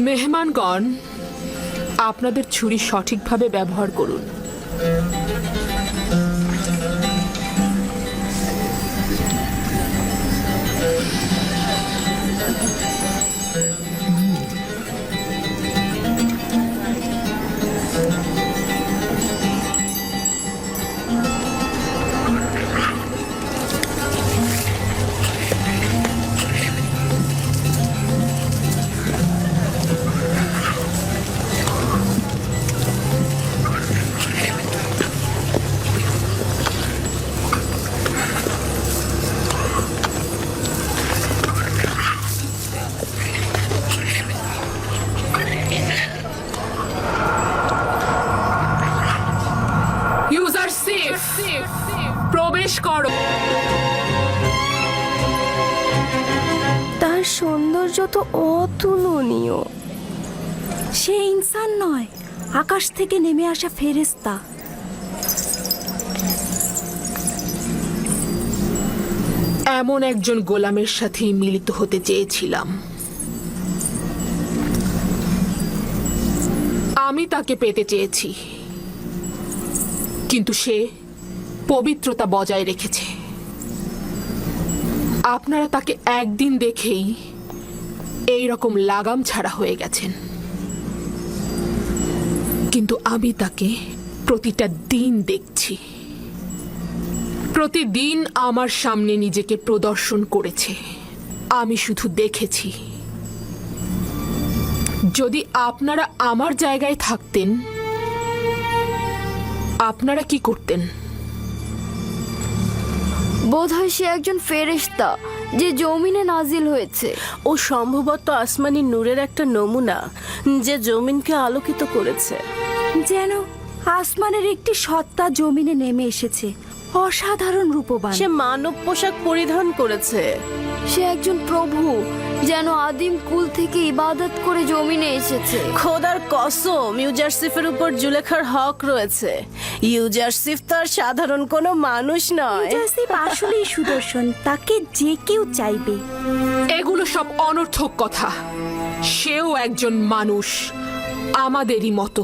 [SPEAKER 10] মেহমানগণ, আপনাদের ছুরি সঠিকভাবে ব্যবহার করুন। ইউজার সেফ, প্রবেশ করো।
[SPEAKER 15] তার সৌন্দর্য তো অতুলনীয়।
[SPEAKER 3] সে ইনসান নয়, আকাশ থেকে নেমে আসা ফেরেশতা।
[SPEAKER 10] এমন একজন গোলামের সাথে মিলিত হতে চেয়েছিলাম। আমি তাকে পেতে চেয়েছি, কিন্তু সে পবিত্রতা বজায় রেখেছে। আপনারা তাকে একদিন দেখেই এই রকম লাগাম ছাড়া হয়ে গেছেন, কিন্তু আমি তাকে প্রতিটা দিন দেখছি। প্রতিদিন আমার সামনে নিজেকে প্রদর্শন করেছে, আমি শুধু দেখেছি। যদি আপনারা আমার জায়গায় থাকতেন, আপনারা কি করতেন?
[SPEAKER 15] বোধহয় সে একজন ফেরেশতা যে জমিনে নাজিল হয়েছে।
[SPEAKER 9] ও সম্ভবত আসমানি নূরের একটা নমুনা যে জমিনকে আলোকিত করেছে।
[SPEAKER 3] যেন আসমানের একটি সত্তা জমিনে নেমে এসেছে, অসাধারণ রূপবান।
[SPEAKER 9] সে মানব পোশাক পরিধান করেছে।
[SPEAKER 15] সে একজন প্রভু, যেন আদিম কুল থেকে ইবাদত করে জমিনে এসেছে।
[SPEAKER 9] খোদার কসম, ইউজারসিফের উপর জুলেখার হক রয়েছে। ইউজারসিফ তো আর সাধারণ কোনো মানুষ নয়।
[SPEAKER 3] ইউজারসিফ আসলেই সুদর্শন, তাকে যে কেউ চাইবে।
[SPEAKER 10] এগুলো সব অনর্থক কথা। সেও একজন মানুষ, আমাদেরই মতো।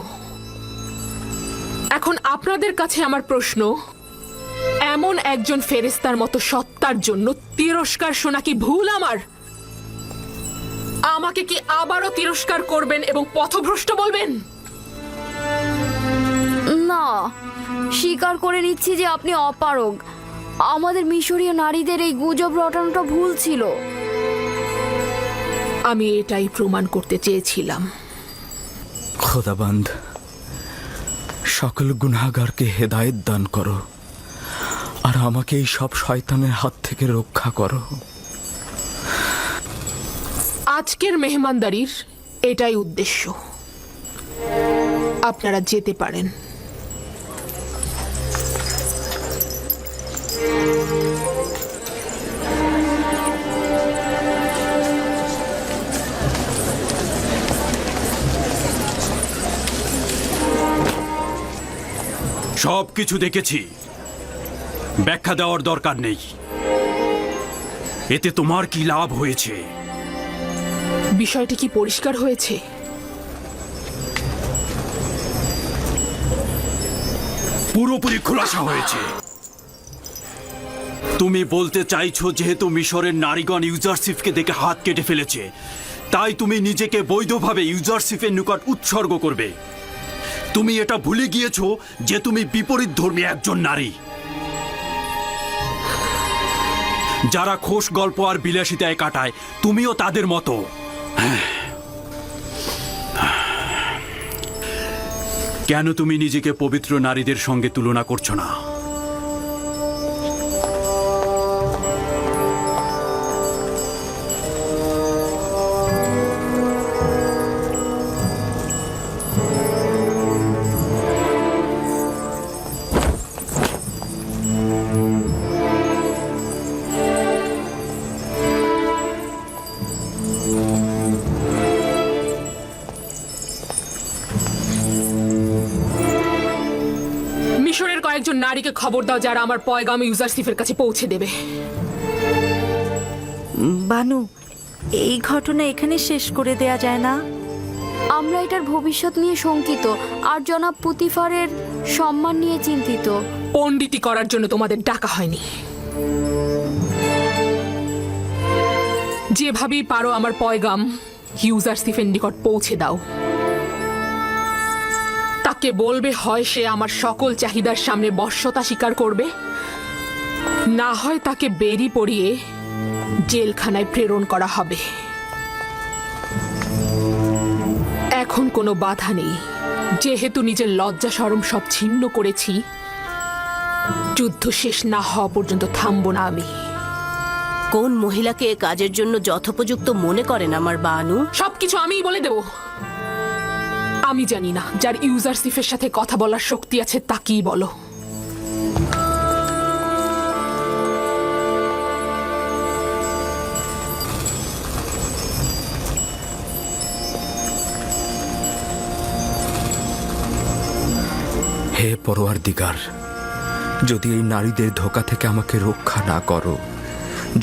[SPEAKER 10] এখন আপনাদের কাছে আমার প্রশ্ন, এমন একজন ফেরেশতার মতো সত্তার জন্য তিরস্কার শোনা কি ভুল আমার? আমাকে কি আবারও তিরস্কার করবেন এবং পথভ্রষ্ট বলবেন?
[SPEAKER 15] না, স্বীকার করে নিচ্ছি যে আপনি অপারগ। আমাদের মিশরীয় নারীদের এই গুজব রটানোটা ভুল ছিল।
[SPEAKER 10] আমি এটাই প্রমাণ করতে চেয়েছিলাম।
[SPEAKER 12] খোদাবান্দ, সকল গুনাহগারকে হেদায়েত দান করো, আর আমাকে এই সব শয়তানের হাত থেকে রক্ষা করো।
[SPEAKER 10] আজকের মেহমানদারির এটাই উদ্দেশ্য। আপনারা যেতে পারেন।
[SPEAKER 11] সব কিছু দেখেছি, ব্যাখ্যা দেওয়ার দরকার নেই। এতে তোমার কি লাভ হয়েছে?
[SPEAKER 10] বিষয়টি কি পরিষ্কার হয়েছে?
[SPEAKER 11] পুরোপুরি খোলাসা হয়েছে। তুমি বলতে চাইছো যেহেতু মিশরের নারীগণ ইউজারসিফকে দেখে হাত কেটে ফেলেছে, তাই তুমি নিজেকে বৈধভাবে ইউজারসিফের নিকট উৎসর্গ করবে। তুমি এটা ভুলে গিয়েছো যে তুমি বিপরীত ধর্মী একজন নারী। যারা খোশ গল্প আর বিলাসিতায় কাটায়, তুমিও তাদের মতো। কেন তুমি নিজেকে পবিত্র নারীদের সঙ্গে তুলনা করছো না?
[SPEAKER 10] মিশরের কয়েকজন নারীকে খবর দাও যারা আমার পয়গাম ইউজারসিফের কাছে পৌঁছে দেবে।
[SPEAKER 3] বানু, এই ঘটনা এখানে শেষ করে দেয়া যায় না?
[SPEAKER 15] আমরা এটার ভবিষ্যৎ নিয়ে শঙ্কিত আর জনাব পুতিফারের সম্মান নিয়ে চিন্তিত।
[SPEAKER 10] পণ্ডিতি করার জন্য তোমাদের ডাকা হয়নি। যেভাবেই পারো আমার পয়গাম ইউজারসিফের নিকট পৌঁছে দাও। তাকে বলবে হয় সে আমার সকল চাহিদার সামনে বশ্যতা স্বীকার করবে, না হয় তাকে বেরি পরিয়ে জেলখানায় প্রেরণ করা হবে। এখন কোনো বাধা নেই, যেহেতু নিজের লজ্জা শরম সব ছিন্ন করেছি। যুদ্ধ শেষ না হওয়া পর্যন্ত থামবো না আমি।
[SPEAKER 9] কোন মহিলাকে এ কাজের জন্য যথোপযুক্ত মনে করেন আমার বানু?
[SPEAKER 10] সবকিছু আমিই বলে দেব। আমি জানি না, যার ইউজারসিফের সাথে কথা বলার শক্তি আছে তাকেই বলো।
[SPEAKER 12] হে পরওয়ারদিগার, যদি এই নারীদের ধোঁকা থেকে আমাকে রক্ষা না করো,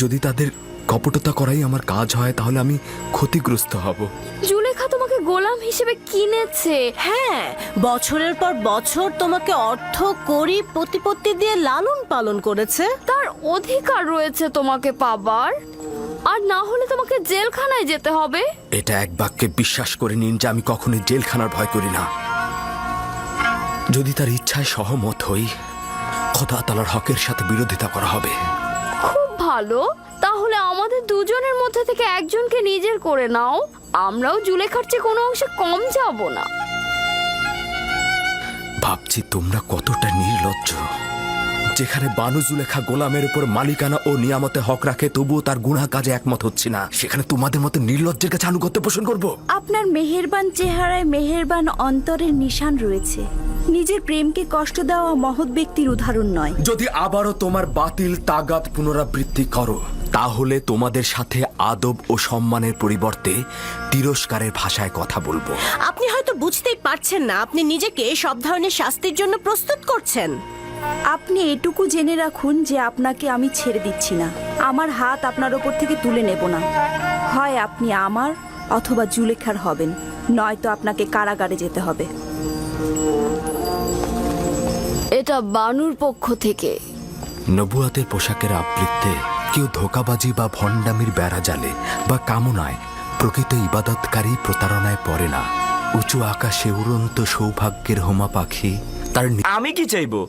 [SPEAKER 12] যদি তাদের কপটতা করাই আমার কাজ হয়, তাহলে আমি ক্ষতিগ্রস্ত হব।
[SPEAKER 15] জুলেখা তোমাকে গোলাম হিসেবে কিনেছে।
[SPEAKER 9] হ্যাঁ, বছরের পর বছর তোমাকে অর্থ করি প্রতিপত্তি দিয়ে লালন পালন করেছে।
[SPEAKER 15] তার অধিকার রয়েছে তোমাকে পাবার, আর না হলে তোমাকে জেলখানায় যেতে হবে।
[SPEAKER 12] এটা এক বাক্যে বিশ্বাস করে নিন যে আমি কখনোই জেলখানার ভয় করি না। যদি তার ইচ্ছায় সহমত হই, খোদা তাআলার হকের সাথে বিরোধিতা করা হবে।
[SPEAKER 15] খুব ভালো, তাহলে আমাদের দুজনের মধ্যে থেকে একজনকে নিজের করে নাও। আমরাও জুলেখার চেয়ে কোনো অংশে কম যাব না।
[SPEAKER 12] ভাবছি তোমরা কতটা নির্লজ্জ। যেখানে বানু জুলেখা গোলামের উপর মালিকানা ও নিয়ামতে হক রাখে, তবুও তার গুনাহ কাজে একমত হচ্ছে না, সেখানে তোমাদের মতো নির্লজ্জের কাছে আনুগত্য পোষণ করব?
[SPEAKER 3] আপনার মেহেরবান চেহারায় মেহেরবান অন্তরের নিশান রয়েছে। নিজের প্রেমকে কষ্ট দেওয়া মহৎ ব্যক্তির উদাহরণ নয়।
[SPEAKER 12] যদি আবারও তোমার বাতিল তাগাদ পুনরাবৃত্তি করো, তাহলে তোমাদের সাথে আদব ও সম্মানের পরিবর্তে তিরস্কারের ভাষায় কথা বলবো।
[SPEAKER 9] আপনি হয়তো বুঝতেই পারছেন না আপনি নিজেকে সব ধরনের শাস্তির জন্য প্রস্তুত করছেন।
[SPEAKER 3] আপনি এটুকু জেনে রাখুন যে আপনাকে আমি ছেড়ে দিচ্ছি না। আমার হাত আপনার ওপর থেকে তুলে নেব না। হয় আপনি আমার অথবা জুলেখার হবেন, নয়তো আপনাকে কারাগারে যেতে হবে।
[SPEAKER 15] এটা বানুর পক্ষ থেকে।
[SPEAKER 12] নবুয়াতের পোশাকের আবৃত্তে কেউ ধোঁকাবাজি বা ভণ্ডামির বেড়া জালে বা কামনায় প্রকৃত ইবাদতকারী প্রতারণায় পড়ে না। উঁচু আকাশে উড়ন্ত সৌভাগ্যের হোমা পাখি তার
[SPEAKER 13] আমি কি চাইবো?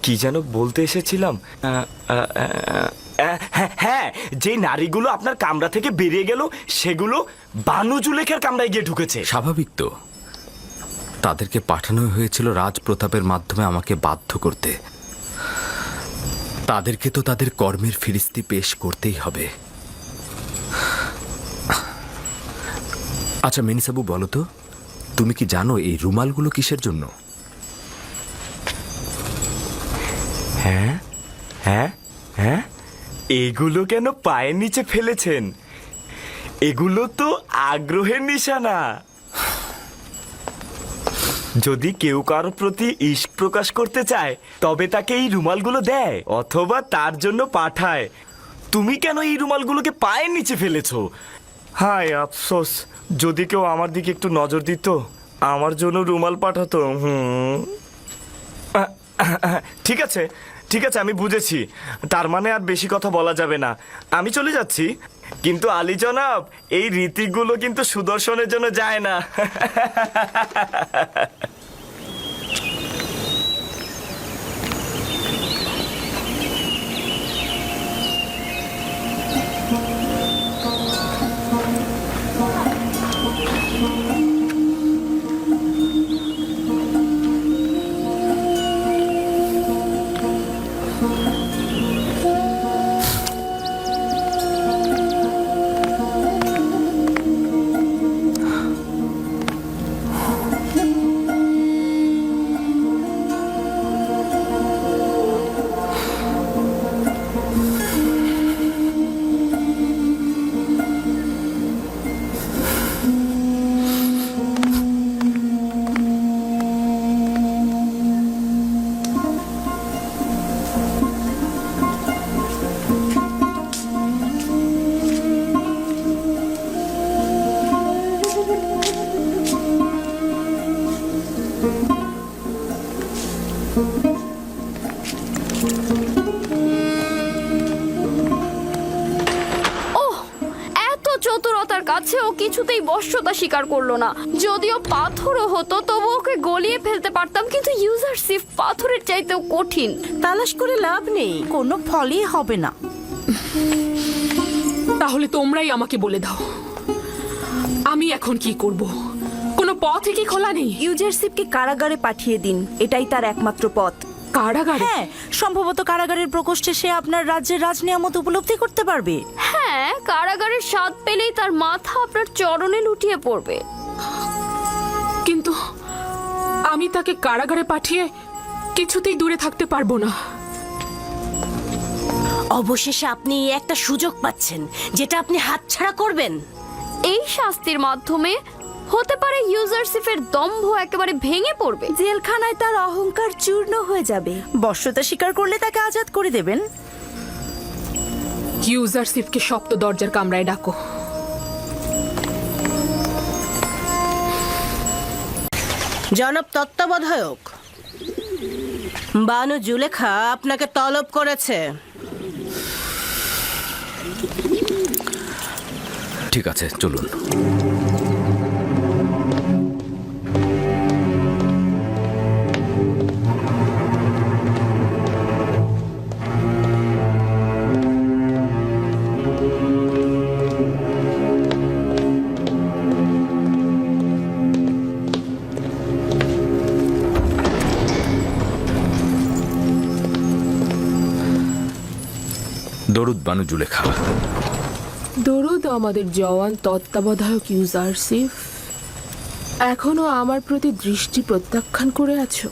[SPEAKER 13] কি যেন বলতে এসেছিলাম? হ্যাঁ, যে নারীগুলো আপনার কামরা থেকে বেরিয়ে গেল, সেগুলো বানু জুলেখার কামরায় গিয়ে ঢুকেছে।
[SPEAKER 12] স্বাভাবিক তো, তাদেরকে পাঠানো হয়েছিল রাজপ্রতাপের মাধ্যমে আমাকে বাধ্য করতে। তাদেরকে তো তাদের কর্মের ফিরিস্তি পেশ করতেই হবে। আচ্ছা মিনিসাবু, বলো তো, তুমি কি জানো এই রুমালগুলো কিসের জন্য?
[SPEAKER 13] হ্যাঁ হ্যাঁ হ্যাঁ, এগুলো কেন পায়ের নিচে ফেলেছেন? এগুলো তো আগ্রহের নিশানা। যদি কেউ কারোর প্রতি ইশক প্রকাশ করতে চায়, তবে তাকে এই রুমালগুলো দেয় অথবা তার জন্য পাঠায়। তুমি কেন এই রুমালগুলোকে পায়ের নিচে ফেলেছো? হায় আফসোস, যদি কেউ আমার দিকে একটু নজর দিত, আমার জন্য রুমাল পাঠাতো। ঠিক আছে ঠিক আছে, আমি বুঝেছি। তার মানে আর বেশি কথা বলা যাবে না। আমি চলে যাচ্ছি। কিন্তু আলী জনাব, এই রীতিগুলো কিন্তু সুদর্শনের জন্য যায় না।
[SPEAKER 15] চতুরতার কাছে ও কিছুতেই বশ্যতা স্বীকার করলো না। যদিও পাথরও হতো তবু ওকে গলিয়ে ফেলতে পারতাম, কিন্তু ইউজারশিপ পাথরের চাইতেও কঠিন।
[SPEAKER 3] তালাশ করে লাভ নেই, কোনো ফলই হবে না।
[SPEAKER 10] তাহলে তোমরাই আমাকে বলে দাও, আমি এখন কি করব? কোনো পথই কি খোলা নেই?
[SPEAKER 3] ইউজারশিপকে কারাগারে পাঠিয়ে দিন, এটাই তার একমাত্র পথ।
[SPEAKER 10] কারাগারে?
[SPEAKER 3] হ্যাঁ, সম্ভবত কারাগারের প্রকোষ্ঠে সে আপনার রাজ্যের রাজনিয়ামত উপলব্ধি করতে পারবে।
[SPEAKER 15] হ্যাঁ, কারাগারের স্বাদ পেলেই তার মাথা আপনার চরণে লুটিয়ে পড়বে।
[SPEAKER 10] কিন্তু আমি তাকে কারাগারে পাঠিয়ে কিছুতেই দূরে থাকতে পারবো না।
[SPEAKER 9] অবশেষে আপনি একটা সুযোগ পাচ্ছেন যেটা আপনি হাতছাড়া করবেন।
[SPEAKER 15] এই শাস্তির মাধ্যমে হতে পারে ইউজারশিপের দম্ভ একেবারে ভেঙে পড়বে।
[SPEAKER 3] জেলখানায় তার অহংকার চূর্ণ হয়ে যাবে। বশ্যতা স্বীকার করলে তাকে আজাদ করে দেবেন।
[SPEAKER 10] ইউজারশিপকে সপ্ত দরজার কামরায় ডাকো।
[SPEAKER 9] জনাব তত্ত্বাবধায়ক, বানু জুলেখা আপনাকে তলব করেছে।
[SPEAKER 12] ঠিক আছে, চলুন। দরুদ বানু জুলেখা।
[SPEAKER 10] দরুদ আমাদের জওয়ান তত্ত্বাবধায়ক ইউজারশিপ। এখনো আমার প্রতি দৃষ্টি প্রত্যাখ্যান করে আছো?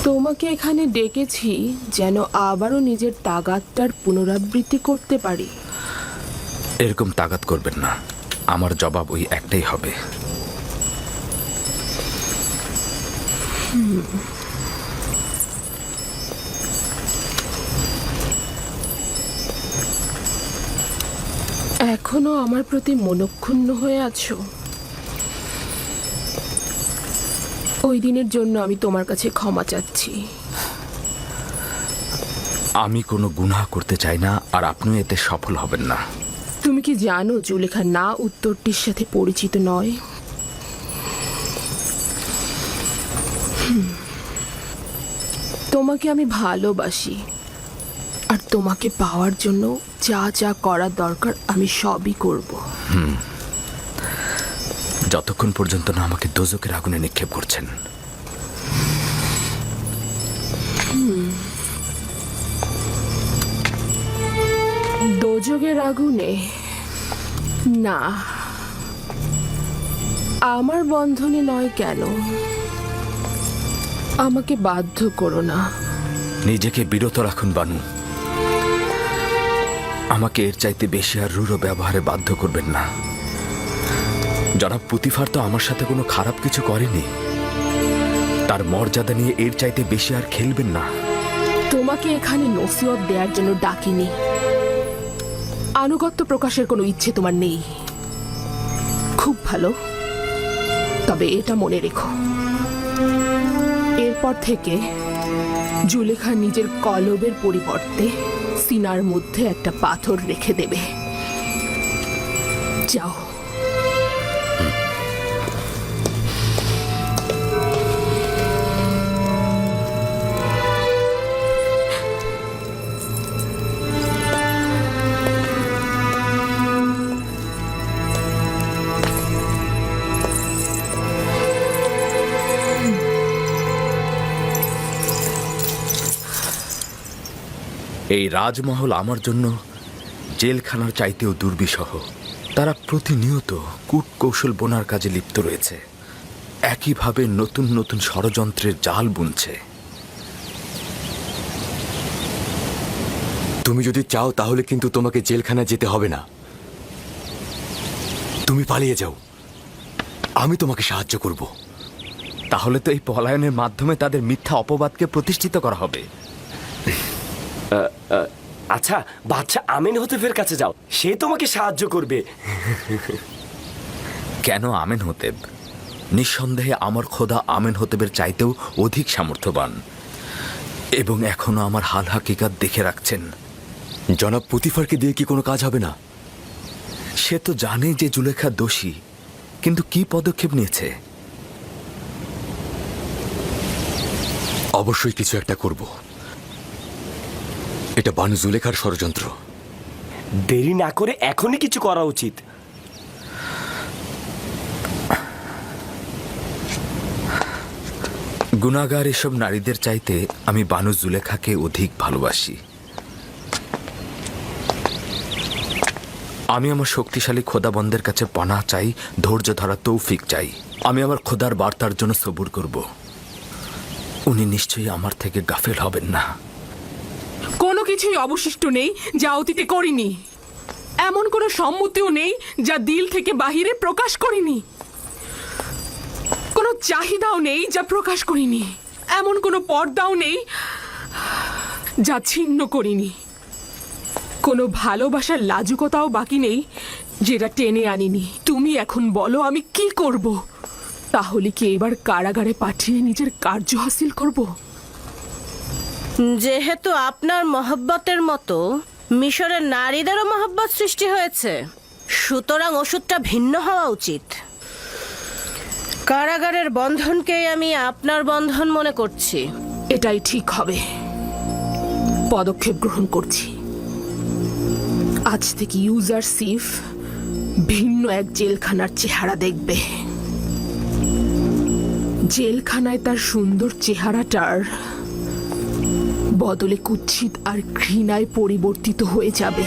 [SPEAKER 10] তোমাকে এখানে ডেকেছি যেন আবারও নিজের তাগাদটার পুনরাবৃত্তি করতে পারি।
[SPEAKER 12] এরকম তাগাদ করবেন না, আমার জবাব ওই একটাই হবে।
[SPEAKER 10] এখনো আমার প্রতি মনক্ষুণ্ণ হয়ে আছো? ওই দিনের জন্য আমি তোমার কাছে ক্ষমা চাচ্ছি।
[SPEAKER 12] আমি কোনো গুনাহ করতে চাই না, আর আপনিও এতে সফল হবেন না।
[SPEAKER 10] তুমি কি জানো জুলেখা না উত্তরটির সাথে পরিচিত নয়? তোমাকে আমি ভালোবাসি, আর তোমাকে পাওয়ার জন্য যা যা করার দরকার আমি সবই করব।
[SPEAKER 12] যতক্ষণ পর্যন্ত না আমাকে দোজকের আগুনে নিক্ষেপ করছেন।
[SPEAKER 10] দোজকের আগুনে না, আমার বন্ধনে নয় কেন? আমাকে বাধ্য করো না।
[SPEAKER 12] নিজেকে বিরত রাখুন বানু। আমাকে এর চাইতে বেশি আর রূঢ় ব্যবহারে বাধ্য করবেন না। জনাব পুতিফার তো আমার সাথে কোনো খারাপ কিছু করেনি। তার মর্যাদা নিয়ে এর চাইতে বেশি আর খেলবেন না।
[SPEAKER 10] তোমাকে এখানে নসিহত দেওয়ার জন্য ডাকিনি। আনুগত্য প্রকাশের কোনো ইচ্ছে তোমার নেই। খুব ভালো, তবে এটা মনে রেখো, এরপর থেকে জুলেখা নিজের কলবের পরিবর্তে সিনার মধ্যে একটা পাথর রেখে দেবে। যাও।
[SPEAKER 12] এই রাজমহল আমার জন্য জেলখানার চাইতেও দুর্বিষহ। তারা প্রতিনিয়ত কূটকৌশল বোনার কাজে লিপ্ত রয়েছে, একইভাবে নতুন নতুন ষড়যন্ত্রের জাল বুনছে।
[SPEAKER 13] তুমি যদি চাও তাহলে কিন্তু তোমাকে জেলখানায় যেতে হবে না। তুমি পালিয়ে যাও, আমি তোমাকে সাহায্য করব।
[SPEAKER 12] তাহলে তো এই পলায়নের মাধ্যমে তাদের মিথ্যা অপবাদকে প্রতিষ্ঠিত করা হবে।
[SPEAKER 13] আচ্ছা, বাচ্চা আমিন হতেফের কাছে যাও, সে তোমাকে সাহায্য করবে।
[SPEAKER 12] কেন আমেন হতেব? নিঃসন্দেহে আমার খোদা আমেন হতেবের চাইতেও অধিক সামর্থ্যবান, এবং এখনো আমার হাল হাকিকাত দেখে রাখছেন। জনাব পুতিফারকে দিয়ে কি কোনো কাজ হবে না? সে তো জানে যে জুলেখা দোষী, কিন্তু কি পদক্ষেপ নিয়েছে?
[SPEAKER 14] অবশ্যই কিছু একটা করব। এটা বানু জুলেখার ষড়যন্ত্র।
[SPEAKER 13] দেরি না করে এখনই কিছু করা উচিত।
[SPEAKER 12] গুনাহগার এসব নারীদের চাইতে আমি বানু জুলেখাকে অধিক ভালোবাসি। আমি আমার শক্তিশালী খোদাবন্দের কাছে পানাহ চাই, ধৈর্য ধরার তৌফিক চাই। আমি আমার খোদার বার্তার জন্য সবুর করব। উনি নিশ্চয়ই আমার থেকে গাফেল হবেন না।
[SPEAKER 10] কোনো কিছুই অবশিষ্ট নেই যা অতীতে করিনি। এমন কোনো সম্মতিও নেই যা দিল থেকে বাহিরে প্রকাশ করিনি। কোনো চাহিদাও নেই যা প্রকাশ করিনি। এমন কোনো পর্দাও নেই যা ছিন্ন করিনি। কোনো ভালোবাসার লাজুকতাও বাকি নেই যেটা টেনে আনিনি। তুমি এখন বলো আমি কি করব? তাহলে কি এবার কারাগারে পাঠিয়ে নিজের কার্য হাসিল করব?
[SPEAKER 9] যেহেতু আপনার মহব্বতের মতো মিশরের নারীদেরও মহব্বত সৃষ্টি হয়েছে, সুতরাং ওষুধটা ভিন্ন হওয়া উচিত। কারাগারের বন্ধনকেই আমি আপনার বন্ধন মনে করছি।
[SPEAKER 10] এটাই ঠিক হবে। পদক্ষেপ গ্রহণ করছি। আজ থেকে ইউজারশিপ ভিন্ন এক জেলখানার চেহারা দেখবে। জেলখানায় তার সুন্দর চেহারাটার বদলে কুৎসিত আর ঘৃণায় পরিবর্তিত হয়ে যাবে।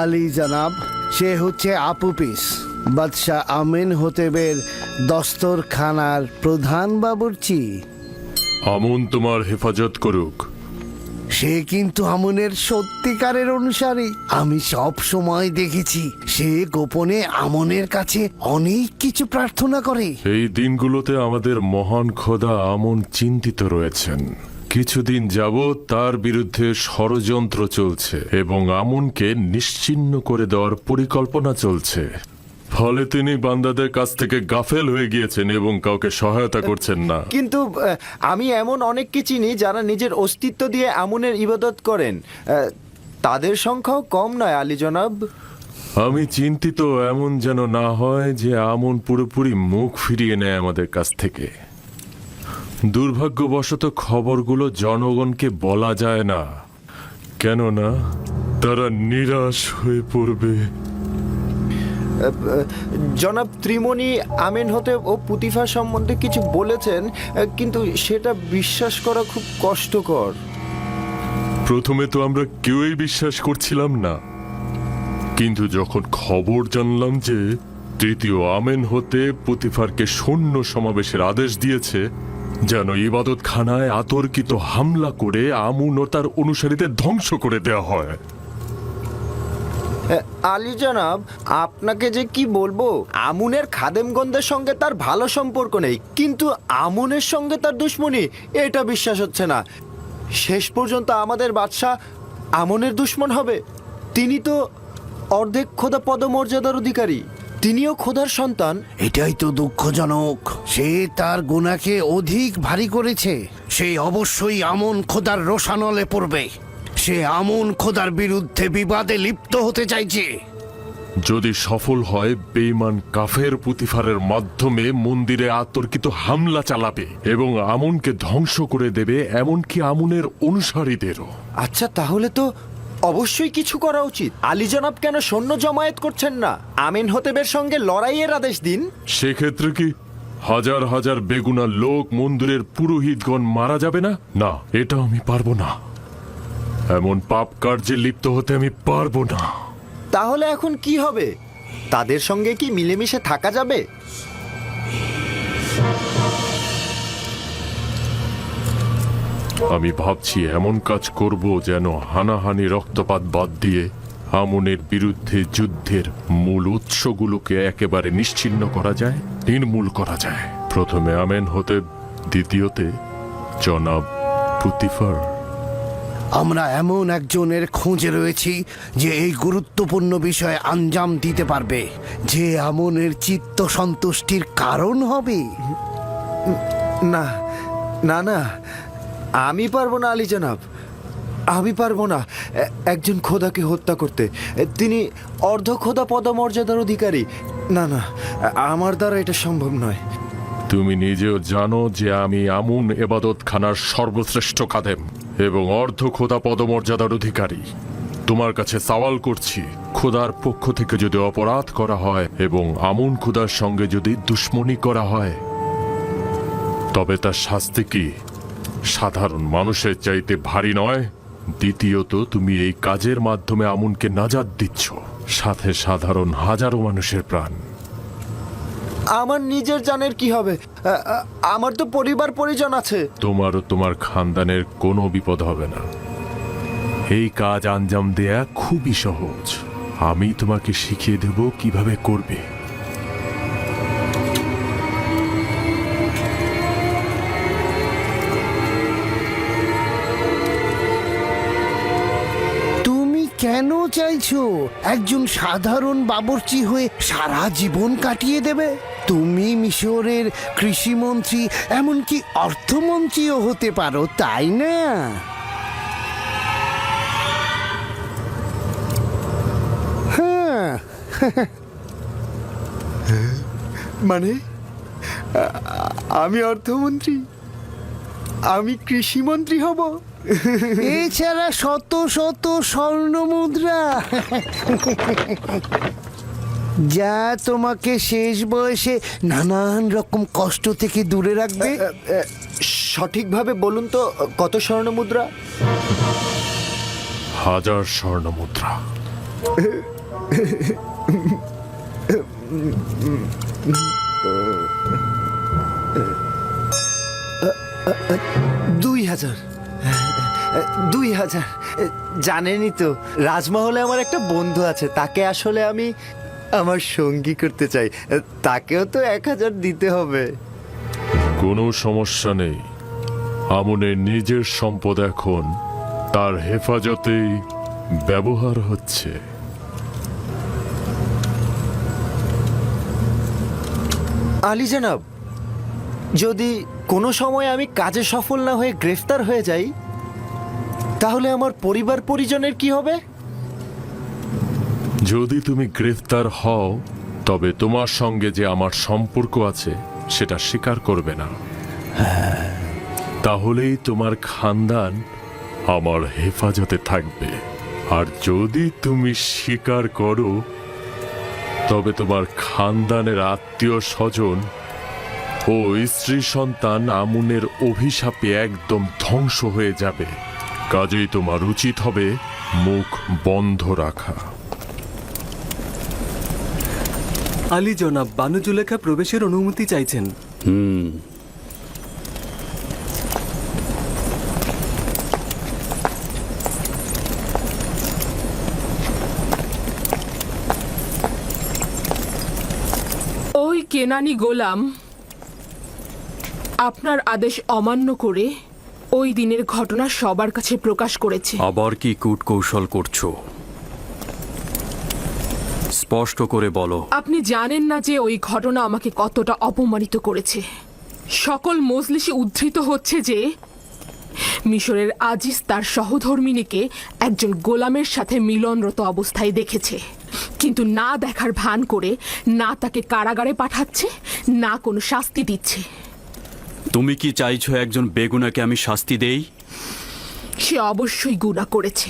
[SPEAKER 1] আলী জনাব, সে হচ্ছে আপুপিস, বাদশাহ আমিন হতেবের দস্তরখানার প্রধান বাবুর্চি।
[SPEAKER 7] আমুন তোমার হেফাজত করুক।
[SPEAKER 1] সে কিন্তু আমনের সত্যিকারের অনুসারী। আমি সব সময় দেখেছি সে গোপনে আমনের কাছে অনেক কিছু প্রার্থনা করে।
[SPEAKER 7] এই দিনগুলোতে আমাদের মহান খোদা আমন চিন্তিত রয়েছেন। কিছুদিন যাবৎ তার বিরুদ্ধে ষড়যন্ত্র চলছে এবং আমনকে নিশ্চিহ্ন করে দেওয়ার পরিকল্পনা চলছে। ফলে তিনি বান্দাদের কাছ থেকে গাফেল হয়ে গিয়েছেন এবং কাউকে সহায়তা করছেন না।
[SPEAKER 2] কিন্তু আমি এমন অনেককে চিনি যারা নিজের অস্তিত্ব দিয়ে আমনের ইবাদত করেন। তাদের সংখ্যাও কম নয় আলী জনাব।
[SPEAKER 7] আমি চিন্তিত এমন যেন না হয় যে আমন পুরোপুরি মুখ ফিরিয়ে নেয় আমাদের কাছ থেকে। দুর্ভাগ্যবশত খবরগুলো জনগণকে বলা যায় না, কেননা তারা নিরাশ হয়ে পড়বে।
[SPEAKER 2] জনাব ত্রিমণি আমিন হতে ও পুতিফা সম্বন্ধে কিছু বলেছেন, কিন্তু সেটা বিশ্বাস করা খুব কষ্টকর।
[SPEAKER 7] প্রথমে তো আমরা কেউই বিশ্বাস করছিলাম না, কিন্তু যখন খবর জানলাম যে তৃতীয় আমেন হতে পুতিফারকে সৈন্য সমাবেশের আদেশ দিয়েছে যেন ইবাদতখানায় আতর্কিত হামলা করে আমুন ও তার অনুসারীদের ধ্বংস করে দেওয়া হয়।
[SPEAKER 2] আলী জনাব, আপনাকে যে কি বলবো, আমুনের খাদেমগণদের সঙ্গে তার ভালো সম্পর্ক নেই, কিন্তু আমুনের সঙ্গে তার দুশ্মনী, এটা বিশ্বাস হচ্ছে না। শেষ পর্যন্ত আমাদের বাদশাহ আমুনের দুশ্মন হবে? তিনি তো অর্ধেক খোদা পদমর্যাদার অধিকারী, তিনিও খোদার সন্তান।
[SPEAKER 1] এটাই তো দুঃখজনক। সে তার গুনাহকে অধিক ভারী করেছে। সে অবশ্যই আমন খোদার রোষানলে পড়বে। সে আমন খোদার বিরুদ্ধে বিবাদে লিপ্ত হতে চাইছে।
[SPEAKER 7] যদি সফল হয়, বেঈমান কাফের পুতিফারের মাধ্যমে মন্দিরে আতর্কিত হামলা চালাবে এবং আমনকে ধ্বংস করে দেবে, এমনকি আমনের অনুসারীদেরও।
[SPEAKER 2] আচ্ছা, তাহলে তো অবশ্যই কিছু করা উচিত। আলী জনাব কেন সৈন্য জমায়েত করছেন না? আমিন হতেবের সঙ্গে লড়াইয়ের আদেশ দিন।
[SPEAKER 7] সেক্ষেত্রে কি হাজার হাজার বেগুনা লোক মন্দিরের পুরোহিতগণ মারা যাবে না? না, এটা আমি পারবো না। এমন পাপ কার্যে লিপ্ত হতে আমি পারবো না।
[SPEAKER 2] তাহলে এখন কি হবে? তাদের সঙ্গে কি মিলেমিশে থাকা যাবে?
[SPEAKER 7] আমি ভাবছি এমন কাজ করব যেন হানাহানি রক্তপাত বাদ দিয়ে আমনের বিরুদ্ধে যুদ্ধের মূল উৎসগুলোকে একেবারে নিশ্চিহ্ন করা যায়, নির্মূল করা যায়। প্রথমে আমেন হতে, দ্বিতীয়তে জনাব পুতিফার।
[SPEAKER 1] আমরা এমন একজনের খোঁজে রয়েছি যে এই গুরুত্বপূর্ণ বিষয়ে আঞ্জাম দিতে পারবে, যে আমনের চিত্ত সন্তুষ্টির কারণ হবে।
[SPEAKER 2] না না না, আমি পারবো না আলী জনাব, আমি পারবো না একজন খোদাকে হত্যা করতে। তিনি অর্ধ খোদা পদমর্যাদার অধিকারী। না না, আমার দ্বারা এটা সম্ভব নয়।
[SPEAKER 7] তুমি নিজেও জানো যে আমি আমুন এবাদত খানার সর্বশ্রেষ্ঠ খাদেম এবং অর্ধ খোদা পদমর্যাদার অধিকারী। তোমার কাছে সওয়াল করছি, খোদার পক্ষ থেকে যদি অপরাধ করা হয় এবং আমুন খোদার সঙ্গে যদি দুশ্মনী করা হয়, তবে তার শাস্তি কি সাধারণ মানুষের চাইতে ভারী নয়? দ্বিতীয়ত, তুমি এই কাজের মাধ্যমে আমুনকে নাজাত দিচ্ছ, সাথে সাধারণ হাজারো মানুষের প্রাণ।
[SPEAKER 2] আমার নিজের জানের কি হবে? আমার তো পরিবার পরিজন আছে।
[SPEAKER 7] তোমার ও তোমার খানদানের কোনো বিপদ হবে না। এই কাজ আঞ্জাম দেয়া খুবই সহজ। আমি তোমাকে শিখিয়ে দেব কিভাবে করবে।
[SPEAKER 1] তুমি কেন চাইছো একজন সাধারণ বাবুর্চি হয়ে সারা জীবন কাটিয়ে দেবে? তুমি মিশরের কৃষিমন্ত্রী, এমনকি অর্থমন্ত্রীও হতে পারো, তাই না? হ্যাঁ।
[SPEAKER 2] মানে আমি অর্থমন্ত্রী, আমি কৃষিমন্ত্রী হব?
[SPEAKER 1] এছাড়া শত শত স্বর্ণ মুদ্রা, যা তোমাকে শেষ বয়সে নানান রকম কষ্ট থেকে দূরে রাখবে।
[SPEAKER 2] সঠিকভাবে বলুন তো, কত স্বর্ণ মুদ্রা?
[SPEAKER 7] 1000 স্বর্ণ মুদ্রা।
[SPEAKER 2] দুই হাজার। 2000। জানেনই তো, রাজমহলে আমার একটা বন্ধু আছে, তাকে আসলে আমি আমার সঙ্গী করতে চাই। তাকেও তো 1000 দিতে হবে।
[SPEAKER 7] কোনো সমস্যা নেই। আমনের নিজের সম্পদ এখন তার হেফাজতেই ব্যবহার হচ্ছে।
[SPEAKER 2] আলী জনাব, যদি কোনো সময় আমি কাজে সফল না হয়ে গ্রেফতার হয়ে যাই, তাহলে আমার পরিবার পরিজনের কি হবে?
[SPEAKER 7] যদি তুমি গ্রেফতার হও, তবে তোমার সঙ্গে যে আমার সম্পর্ক আছে সেটা স্বীকার করবে না। তাহলেই তোমার খানদান আমার হেফাজতে থাকবে। আর যদি তুমি স্বীকার করো, তবে তোমার খানদানের আত্মীয় স্বজন ও স্ত্রী সন্তান আমুনের অভিশাপে একদম ধ্বংস হয়ে যাবে। কাজেই তোমার উচিত হবে মুখ বন্ধ রাখা।
[SPEAKER 13] আলী জনাব, বানু জুলেখা প্রবেশের অনুমতি চাইছেন।
[SPEAKER 10] ওই কেনানি গোলাম আপনার আদেশ অমান্য করে ওই দিনের ঘটনা সবার কাছে প্রকাশ করেছে।
[SPEAKER 11] আবার কি কূট কৌশল করছো? স্পষ্ট করে বলো।
[SPEAKER 10] আপনি জানেন না যে ওই ঘটনা আমাকে কতটা অপমানিত করেছে। সকল মজলিসে উদ্ধৃত হচ্ছে যে মিশরের আজিজ তার সহধর্মিনীকে একজন গোলামের সাথে মিলনরত অবস্থায় দেখেছে, কিন্তু না দেখার ভান করে না তাকে কারাগারে পাঠাচ্ছে, না কোনো শাস্তি দিচ্ছে।
[SPEAKER 11] তুমি কি চাইছো একজন বেগুনাকে আমি শাস্তি দেই?
[SPEAKER 10] সে অবশ্যই গুনাহ করেছে,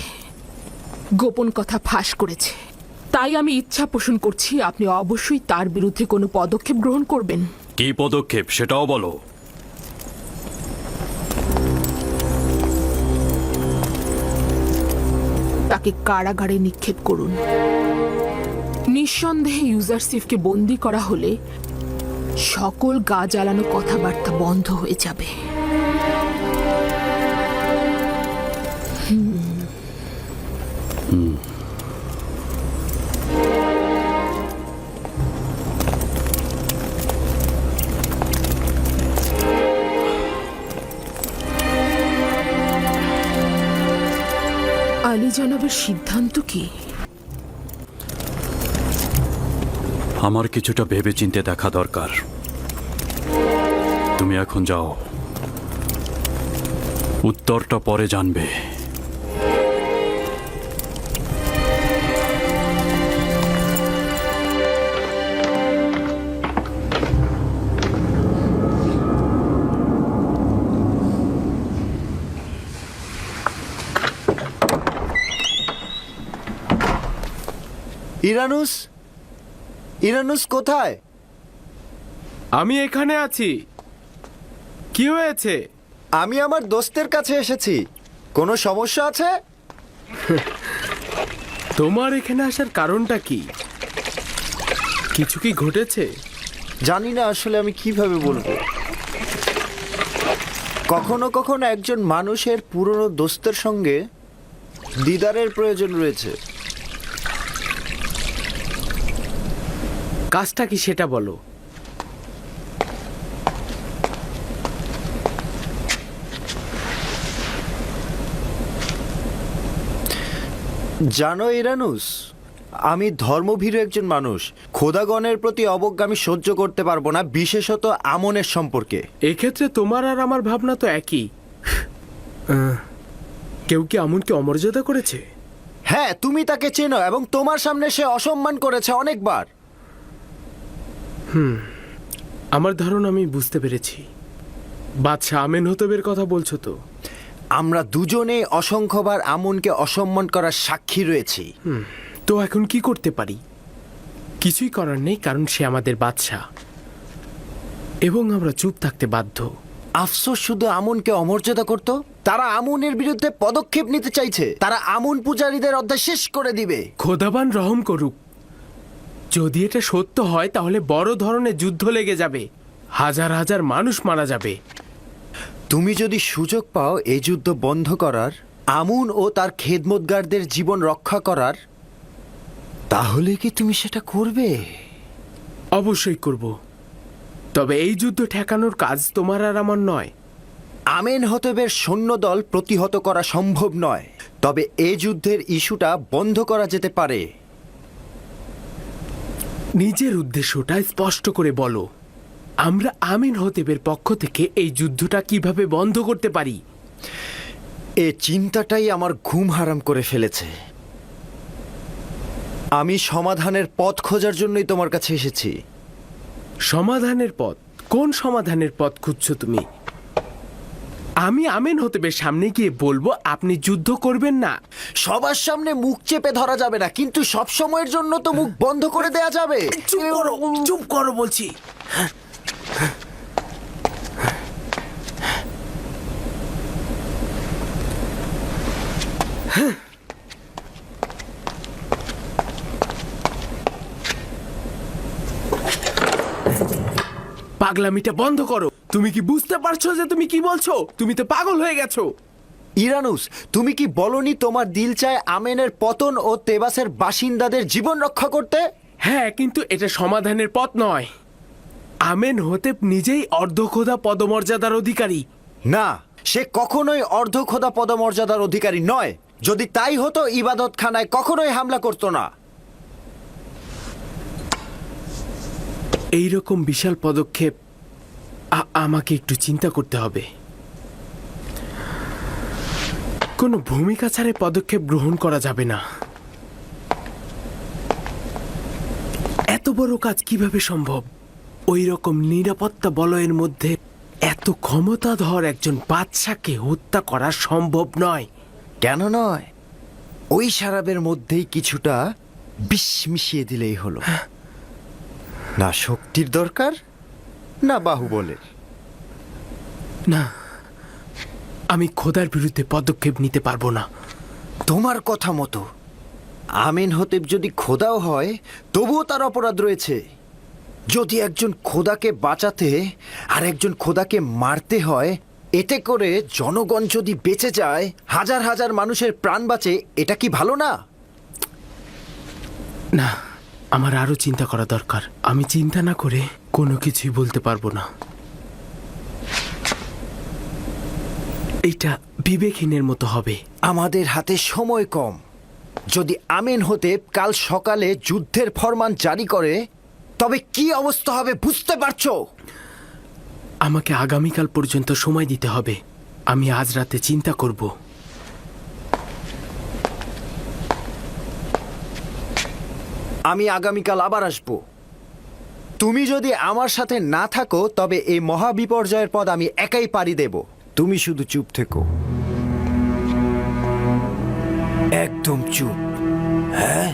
[SPEAKER 10] গোপন কথা ফাঁস করেছে। তাই আমি ইচ্ছা পোষণ করছি আপনি অবশ্যই তার বিরুদ্ধে কোনো পদক্ষেপ গ্রহণ করবেন।
[SPEAKER 11] কি পদক্ষেপ সেটাও বলো।
[SPEAKER 10] তাকে কারাগারে নিক্ষেপ করুন। নিঃসন্দেহে ইউজারসিফকে বন্দী করা হলে সকল গা জ্বালানো কথাবার্তা বন্ধ হয়ে যাবে। জনাবের সিদ্ধান্ত কি?
[SPEAKER 11] আমার কিছুটা ভেবে চিন্তে দেখা দরকার। তুমি এখন যাও, উত্তরটা পরে জানবে।
[SPEAKER 2] ইরানুস, ইরানুস কোথায়?
[SPEAKER 4] আমি এখানে আছি। কি হয়েছে?
[SPEAKER 2] আমি আমার দোস্তের কাছে এসেছি। কোনো সমস্যা আছে?
[SPEAKER 4] তোমার এখানে আসার কারণটা কি? কিছু কি ঘটেছে?
[SPEAKER 2] জানি না আসলে আমি কিভাবে বলবো। কখনো কখনো একজন মানুষের পুরনো দোস্তের সঙ্গে দিদারের প্রয়োজন রয়েছে।
[SPEAKER 4] কাজটা কি সেটা বলো।
[SPEAKER 2] জানো ইরানুস, আমি ধর্মভীরু একজন মানুষ। খোদাগণের প্রতি অবজ্ঞা আমি সহ্য করতে পারবো না, বিশেষত আমনের সম্পর্কে।
[SPEAKER 4] এক্ষেত্রে তোমার আর আমার ভাবনা তো একই। কেউ কি আমনকে অমর্যাদা করেছে?
[SPEAKER 2] হ্যাঁ, তুমি তাকে চেনো এবং তোমার সামনে সে অসম্মান করেছে অনেকবার।
[SPEAKER 4] আমার ধারণা আমি বুঝতে পেরেছি। বাদশাহ আমেনহতেবের কথা বলছো তো?
[SPEAKER 2] আমরা দুজনেই অসংখ্যবার আমনকে অসম্মান করার সাক্ষী রয়েছি।
[SPEAKER 4] তো এখন কি করতে পারি? কিছুই করার নেই, কারণ সে আমাদের বাদশাহ এবং আমরা চুপ থাকতে বাধ্য।
[SPEAKER 2] আফসোস শুধু আমনকে অমর্যাদা করত। তারা আমনের বিরুদ্ধে পদক্ষেপ নিতে চাইছে। তারা আমন পূজারীদের অধ্যায় শেষ করে দিবে।
[SPEAKER 4] খোদাবান রহম করুক। যদি এটা সত্য হয় তাহলে বড় ধরনের যুদ্ধ লেগে যাবে, হাজার হাজার মানুষ মারা যাবে।
[SPEAKER 2] তুমি যদি সুযোগ পাও এই যুদ্ধ বন্ধ করার, আমুন ও তার খেদমতগারদের জীবন রক্ষা করার, তাহলে কি তুমি সেটা করবে?
[SPEAKER 4] অবশ্যই করব। তবে এই যুদ্ধ ঠেকানোর কাজ তোমার আর আমার নয়।
[SPEAKER 2] আমেনহতেবের সৈন্যদল প্রতিহত করা সম্ভব নয়, তবে এই যুদ্ধের ইস্যুটা বন্ধ করা যেতে পারে।
[SPEAKER 4] নিজের উদ্দেশ্যটা স্পষ্ট করে বলো। আমরা আমেনহতেবের পক্ষ থেকে এই যুদ্ধটা কিভাবে বন্ধ করতে পারি?
[SPEAKER 2] এ চিন্তাটাই আমার ঘুম হারাম করে ফেলেছে। আমি সমাধানের পথ খোঁজার জন্যই তোমার কাছে এসেছি।
[SPEAKER 4] সমাধানের পথ? কোন সমাধানের পথ খুঁজছো তুমি? আমি আমেনহতেবের সামনে গিয়ে বলবো আপনি যুদ্ধ করবেন না?
[SPEAKER 2] সবার সামনে মুখ চেপে ধরা যাবে না, কিন্তু সব সময়ের জন্য তো মুখ বন্ধ করে দেয়া যাবে।
[SPEAKER 4] চুপ করো বলছি। পাগলামিটা বন্ধ করো। তুমি কি বুঝতে পারছো যে তুমি কি বলছো? তুমি তো পাগল হয়ে গেছো।
[SPEAKER 2] ইরানুস, তুমি কি বলনি তোমার দিল চায় আমেনের পতন ও তেবাসের বাসিন্দাদের জীবন রক্ষা করতে?
[SPEAKER 4] হ্যাঁ, কিন্তু এটা সমাধানের পথ নয়। আমেনহতেব নিজেই অর্ধখোদা পদমর্যাদার অধিকারী।
[SPEAKER 2] না, সে কখনোই অর্ধখোদা পদমর্যাদার অধিকারী নয়। যদি তাই হতো ইবাদতখানায় কখনোই হামলা করতো না।
[SPEAKER 4] এইরকম বিশাল পদক্ষেপ আমাকে একটু চিন্তা করতে হবে। কোনো ভূমিকা ছাড়ে পদক্ষেপ গ্রহণ করা যাবে না। এত বড় কাজ কিভাবে সম্ভব? ওই রকম নিরাপত্তা বলয়ের মধ্যে এত ক্ষমতাধর একজন বাদশাকে হত্যা করা সম্ভব নয়।
[SPEAKER 2] কেন নয়? ওই শারাবের মধ্যেই কিছুটা বিষ মিশিয়ে দিলেই হলো। না শক্তির দরকার, না বাহুবলের।
[SPEAKER 4] না, আমি খোদার বিরুদ্ধে পদক্ষেপ নিতে পারবো না।
[SPEAKER 2] তোমার কথা মতো আমেনহতেব যদি খোদাও হয়, তবুও তার অপরাধ রয়েছে। যদি একজন খোদাকে বাঁচাতে আর একজন খোদাকে মারতে হয়, এতে করে জনগণ যদি বেঁচে যায়, হাজার হাজার মানুষের প্রাণ বাঁচে, এটা কি ভালো না?
[SPEAKER 4] না, আমার আরো চিন্তা করা দরকার। আমি চিন্তা না করে কোনো কিছুই বলতে পারবো না। এটা বিবেকহীনের মতো হবে।
[SPEAKER 2] আমাদের হাতে সময় কম। যদি আমেন হতেব কাল সকালে যুদ্ধের ফরমান জারি করে তবে কি অবস্থা হবে বুঝতে পারছো?
[SPEAKER 4] আমাকে আগামীকাল পর্যন্ত সময় দিতে হবে। আমি আজ রাতে চিন্তা করব।
[SPEAKER 2] আমি আগামীকাল আবার আসব। তুমি যদি আমার সাথে না থাকো তবে এই মহাবিপর্যয়ের পদ আমি একাই পাড়ি দেব। তুমি শুধু চুপ থেকো, একদম চুপ। হ্যাঁ,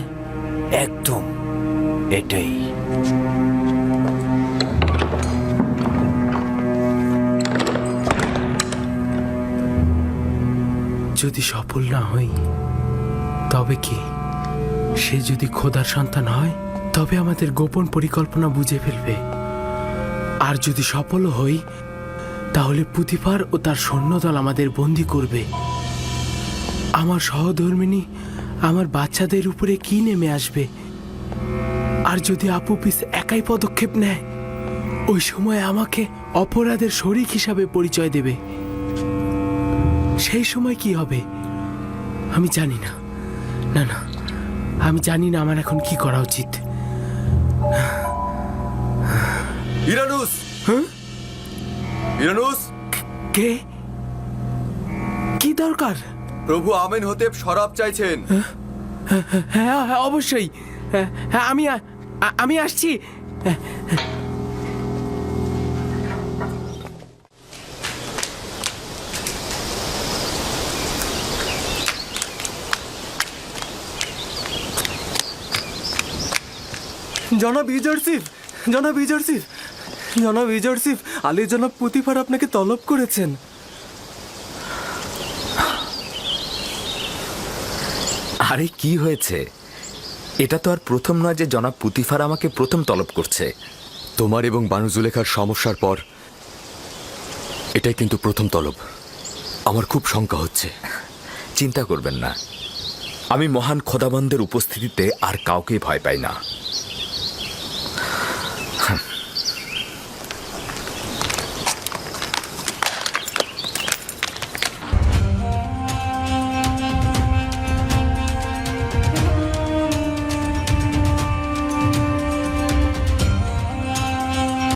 [SPEAKER 2] একদম এটাই।
[SPEAKER 4] যদি সফল না হই তবে কি? সে যদি খোদার সন্তান হয় তবে আমাদের গোপন পরিকল্পনা বুঝে ফেলবে। আর যদি সফল হই তাহলে পুতিফার ও তার সৈন্যদল আমাদের বন্দী করবে। আমার সহধর্মিনী আমার বাচ্চাদের উপরে কি নেমে আসবে? আর যদি আপুপিস একাই পদক্ষেপ নেয় ওই সময় আমাকে অপরাধের শরিক হিসাবে পরিচয় দেবে। সেই সময় কি হবে আমি জানি না। না না, আমি জানি না আমার এখন কি করা উচিত।
[SPEAKER 13] ইরানুস, ইরানুস,
[SPEAKER 4] কে? কি দরকার?
[SPEAKER 13] প্রভু আমেন হতেব শরাব চাইছেন।
[SPEAKER 4] হ্যাঁ হ্যাঁ, অবশ্যই। হ্যাঁ, আমি আসছি।
[SPEAKER 13] জনাব ইউজারসিফ, জনাব ইউজারসিফ, জনাব ইউজারসিফ, আলী জনাব পুতিফার আপনাকে তলব করেছেন।
[SPEAKER 12] আরে কি হয়েছে? এটা তো আর প্রথম নয় যে জনাব পুতিফার আমাকে প্রথম তলব করছে।
[SPEAKER 14] তোমার এবং বানু জুলেখার সমস্যার পর এটাই কিন্তু প্রথম তলব। আমার খুব শঙ্কা হচ্ছে।
[SPEAKER 12] চিন্তা করবেন না, আমি মহান খোদাবন্দের উপস্থিতিতে আর কাউকে ভয় পাই না।